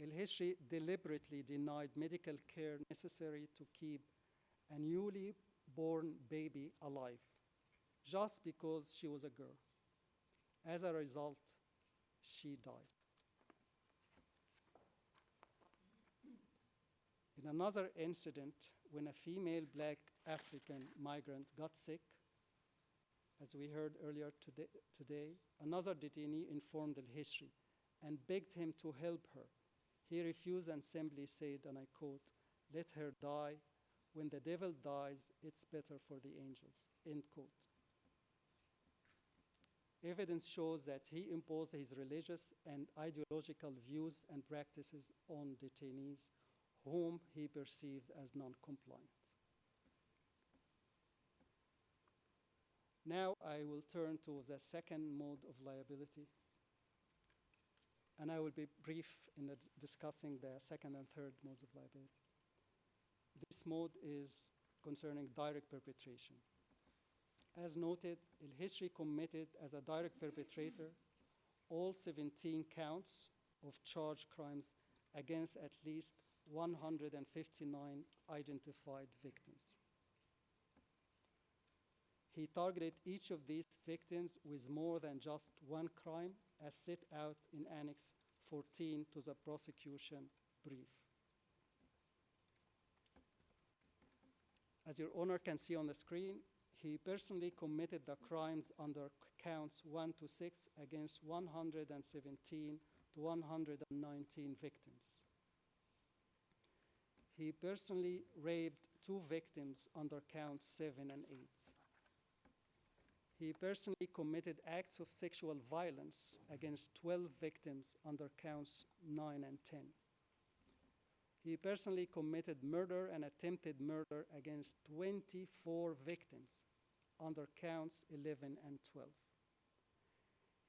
Speaker 7: El-Hishri deliberately denied medical care necessary to keep a newly born baby alive, just because she was a girl. As a result, she died. In another incident, when a female black African migrant got sick, as we heard earlier today, another detainee informed El-Hishri and begged him to help her. He refused and simply said, and I quote, "Let her die. When the devil dies, it's better for the angels," end quote. Evidence shows that he imposed his religious and ideological views and practices on detainees whom he perceived as non-compliant. Now I will turn to the second mode of liability, and I will be brief in discussing the second and third modes of liability. This mode is concerning direct perpetration. As noted, El-Hishri committed as a direct perpetrator all 17 counts of charged crimes against at least 159 identified victims. He targeted each of these victims with more than just one crime, as set out in Annex 14 to the prosecution brief. As your Honor can see on the screen, he personally committed the crimes under counts 1 to 6 against 117 to 119 victims. He personally raped 2 victims under counts 7 and 8. He personally committed acts of sexual violence against 12 victims under counts 9 and 10. He personally committed murder and attempted murder against 24 victims under counts 11 and 12.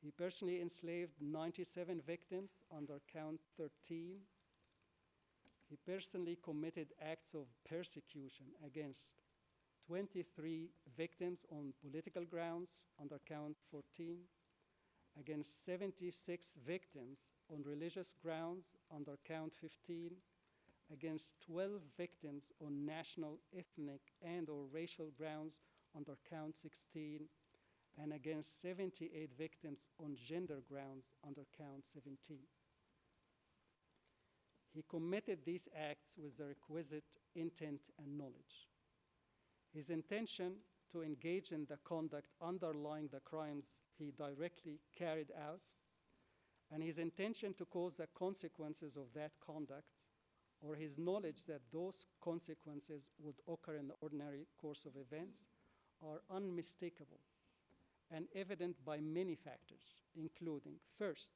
Speaker 7: He personally enslaved 97 victims under count 13. he personally committed acts of persecution against 23 victims on political grounds under count 14, against 76 victims on religious grounds under count 15, against 12 victims on national, ethnic, and or racial grounds under count 16, and against 78 victims on gender grounds under count 17. He committed these acts with the requisite intent and knowledge. His intention to engage in the conduct underlying the crimes he directly carried out, and his intention to cause the consequences of that conduct, or his knowledge that those consequences would occur in the ordinary course of events, are unmistakable and evident by many factors, including, first,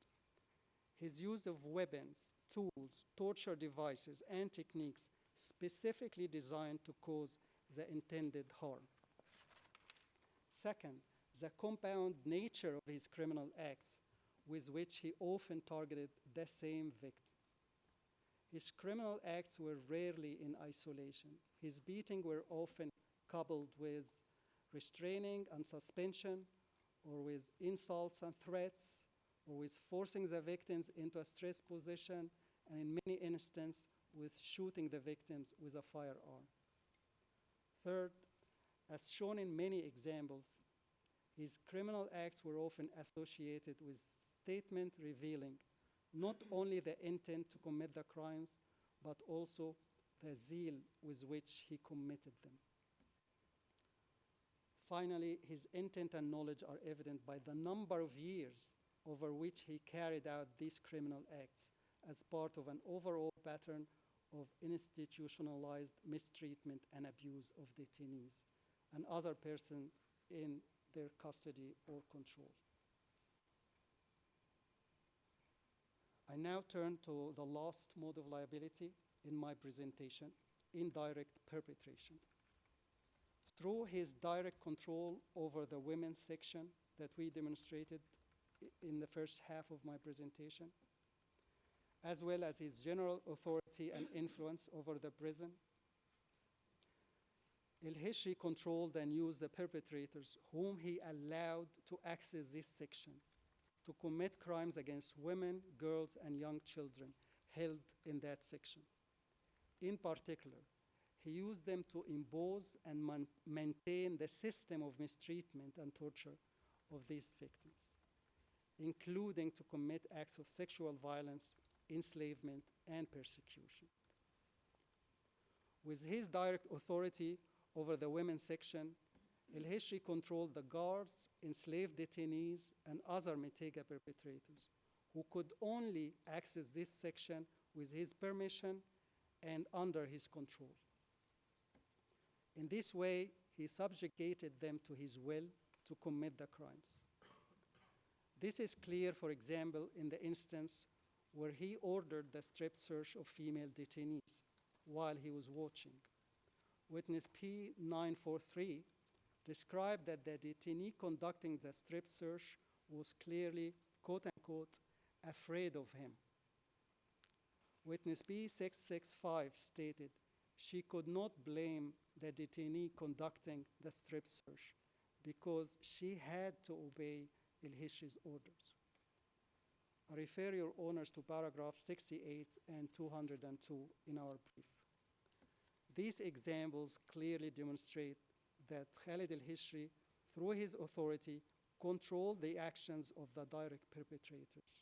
Speaker 7: his use of weapons, tools, torture devices, and techniques specifically designed to cause the intended harm. Second, the compound nature of his criminal acts with which he often targeted the same victim. His criminal acts were rarely in isolation. His beatings were often coupled with restraining and suspension, or with insults and threats, or with forcing the victims into a stress position, and in many instances, with shooting the victims with a firearm. Third, as shown in many examples, his criminal acts were often associated with statements revealing not only the intent to commit the crimes, but also the zeal with which he committed them. Finally, his intent and knowledge are evident by the number of years over which he carried out these criminal acts as part of an overall pattern of institutionalized mistreatment and abuse of detainees and other persons in their custody or control. I now turn to the last mode of liability in my presentation, indirect perpetration. Through his direct control over the women's section that we demonstrated in the first half of my presentation, as well as his general authority and influence over the prison, El-Hishri controlled and used the perpetrators whom he allowed to access this section to commit crimes against women, girls, and young children held in that section. In particular, he used them to impose and maintain the system of mistreatment and torture of these victims, including to commit acts of sexual violence, enslavement, and persecution. With his direct authority over the women's section, El-Hishri controlled the guards, enslaved detainees, and other Metega perpetrators who could only access this section with his permission and under his control. In this way, he subjugated them to his will to commit the crimes. This is clear, for example, in the instance where he ordered the strip search of female detainees while he was watching. Witness P943 described that the detainee conducting the strip search was clearly, quote unquote, afraid of him. Witness P665 stated she could not blame the detainee conducting the strip search because she had to obey El-Hishri's orders. I refer your honors to paragraph 68 and 202 in our brief. These examples clearly demonstrate that Khalid El-Hishri, through his authority, controlled the actions of the direct perpetrators,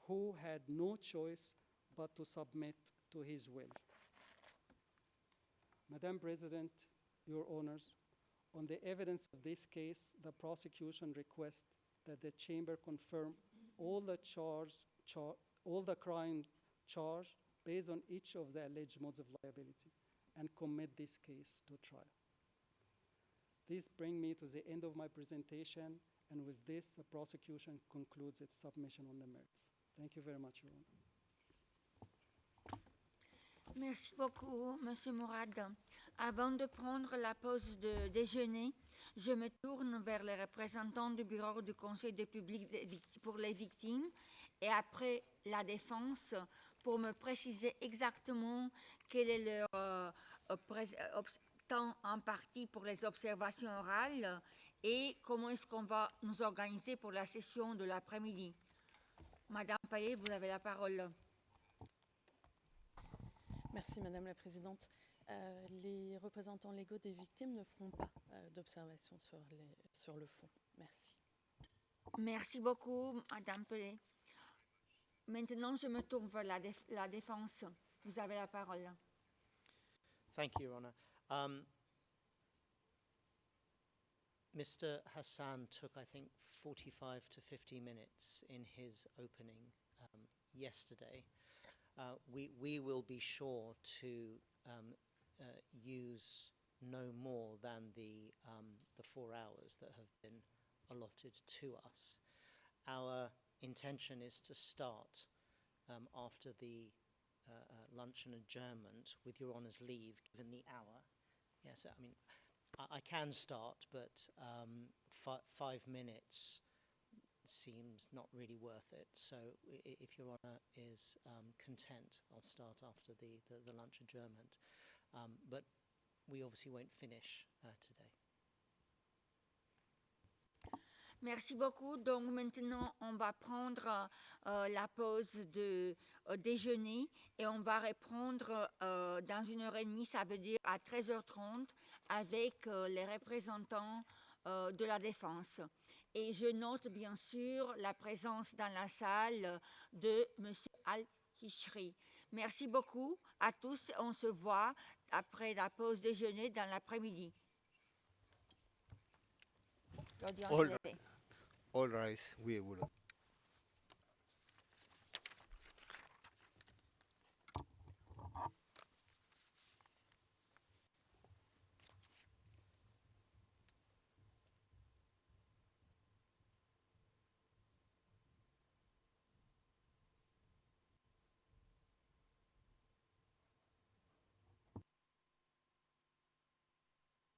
Speaker 7: who had no choice but to submit to his will. Madam President, your honors, on the evidence of this case, the prosecution requests that the chamber confirm all the crimes charged based on each of the alleged modes of liability and commit this case to trial. This brings me to the end of my presentation, and with this, the prosecution concludes its submission on the merits. Thank you very much, Your Honor.
Speaker 2: Merci beaucoup, Monsieur Mourad. Avant de prendre la pause de déjeuner, je me tourne vers les représentants du bureau du Conseil de public pour les victimes et après la défense pour me préciser exactement quel est leur temps en partie pour les observations orales et comment est-ce qu'on va nous organiser pour la session de l'après-midi. Madame Payet, vous avez la parole.
Speaker 8: Merci Madame la Présidente. Les représentants légaux des victimes ne feront pas d'observation sur le fond. Merci.
Speaker 2: Merci beaucoup, Madame Pellet. Maintenant, je me tourne vers la défense. Vous avez la parole.
Speaker 9: Thank you, Your Honour. Mr. Hassan took, I think, 45 to 50 minutes in his opening yesterday. We will be sure to use no more than the 4 hours that have been allotted to us. Our intention is to start after the lunch and adjournment, with Your Honour's leave, given the hour. Yes, I mean, I can start, but 5 minutes seems not really worth it. So if Your Honour is content, I'll start after the lunch adjournment. But we obviously won't finish today.
Speaker 2: Merci beaucoup. Donc maintenant, on va prendre la pause de déjeuner et on va reprendre dans 1h30, ça veut dire à 13h30, avec les représentants de la défense. Et je note bien sûr la présence dans la salle de M. Al-Hishri. Merci beaucoup à tous. On se voit après la pause déjeuner dans l'après-midi. L'audience est levée.
Speaker 1: All rise, we will.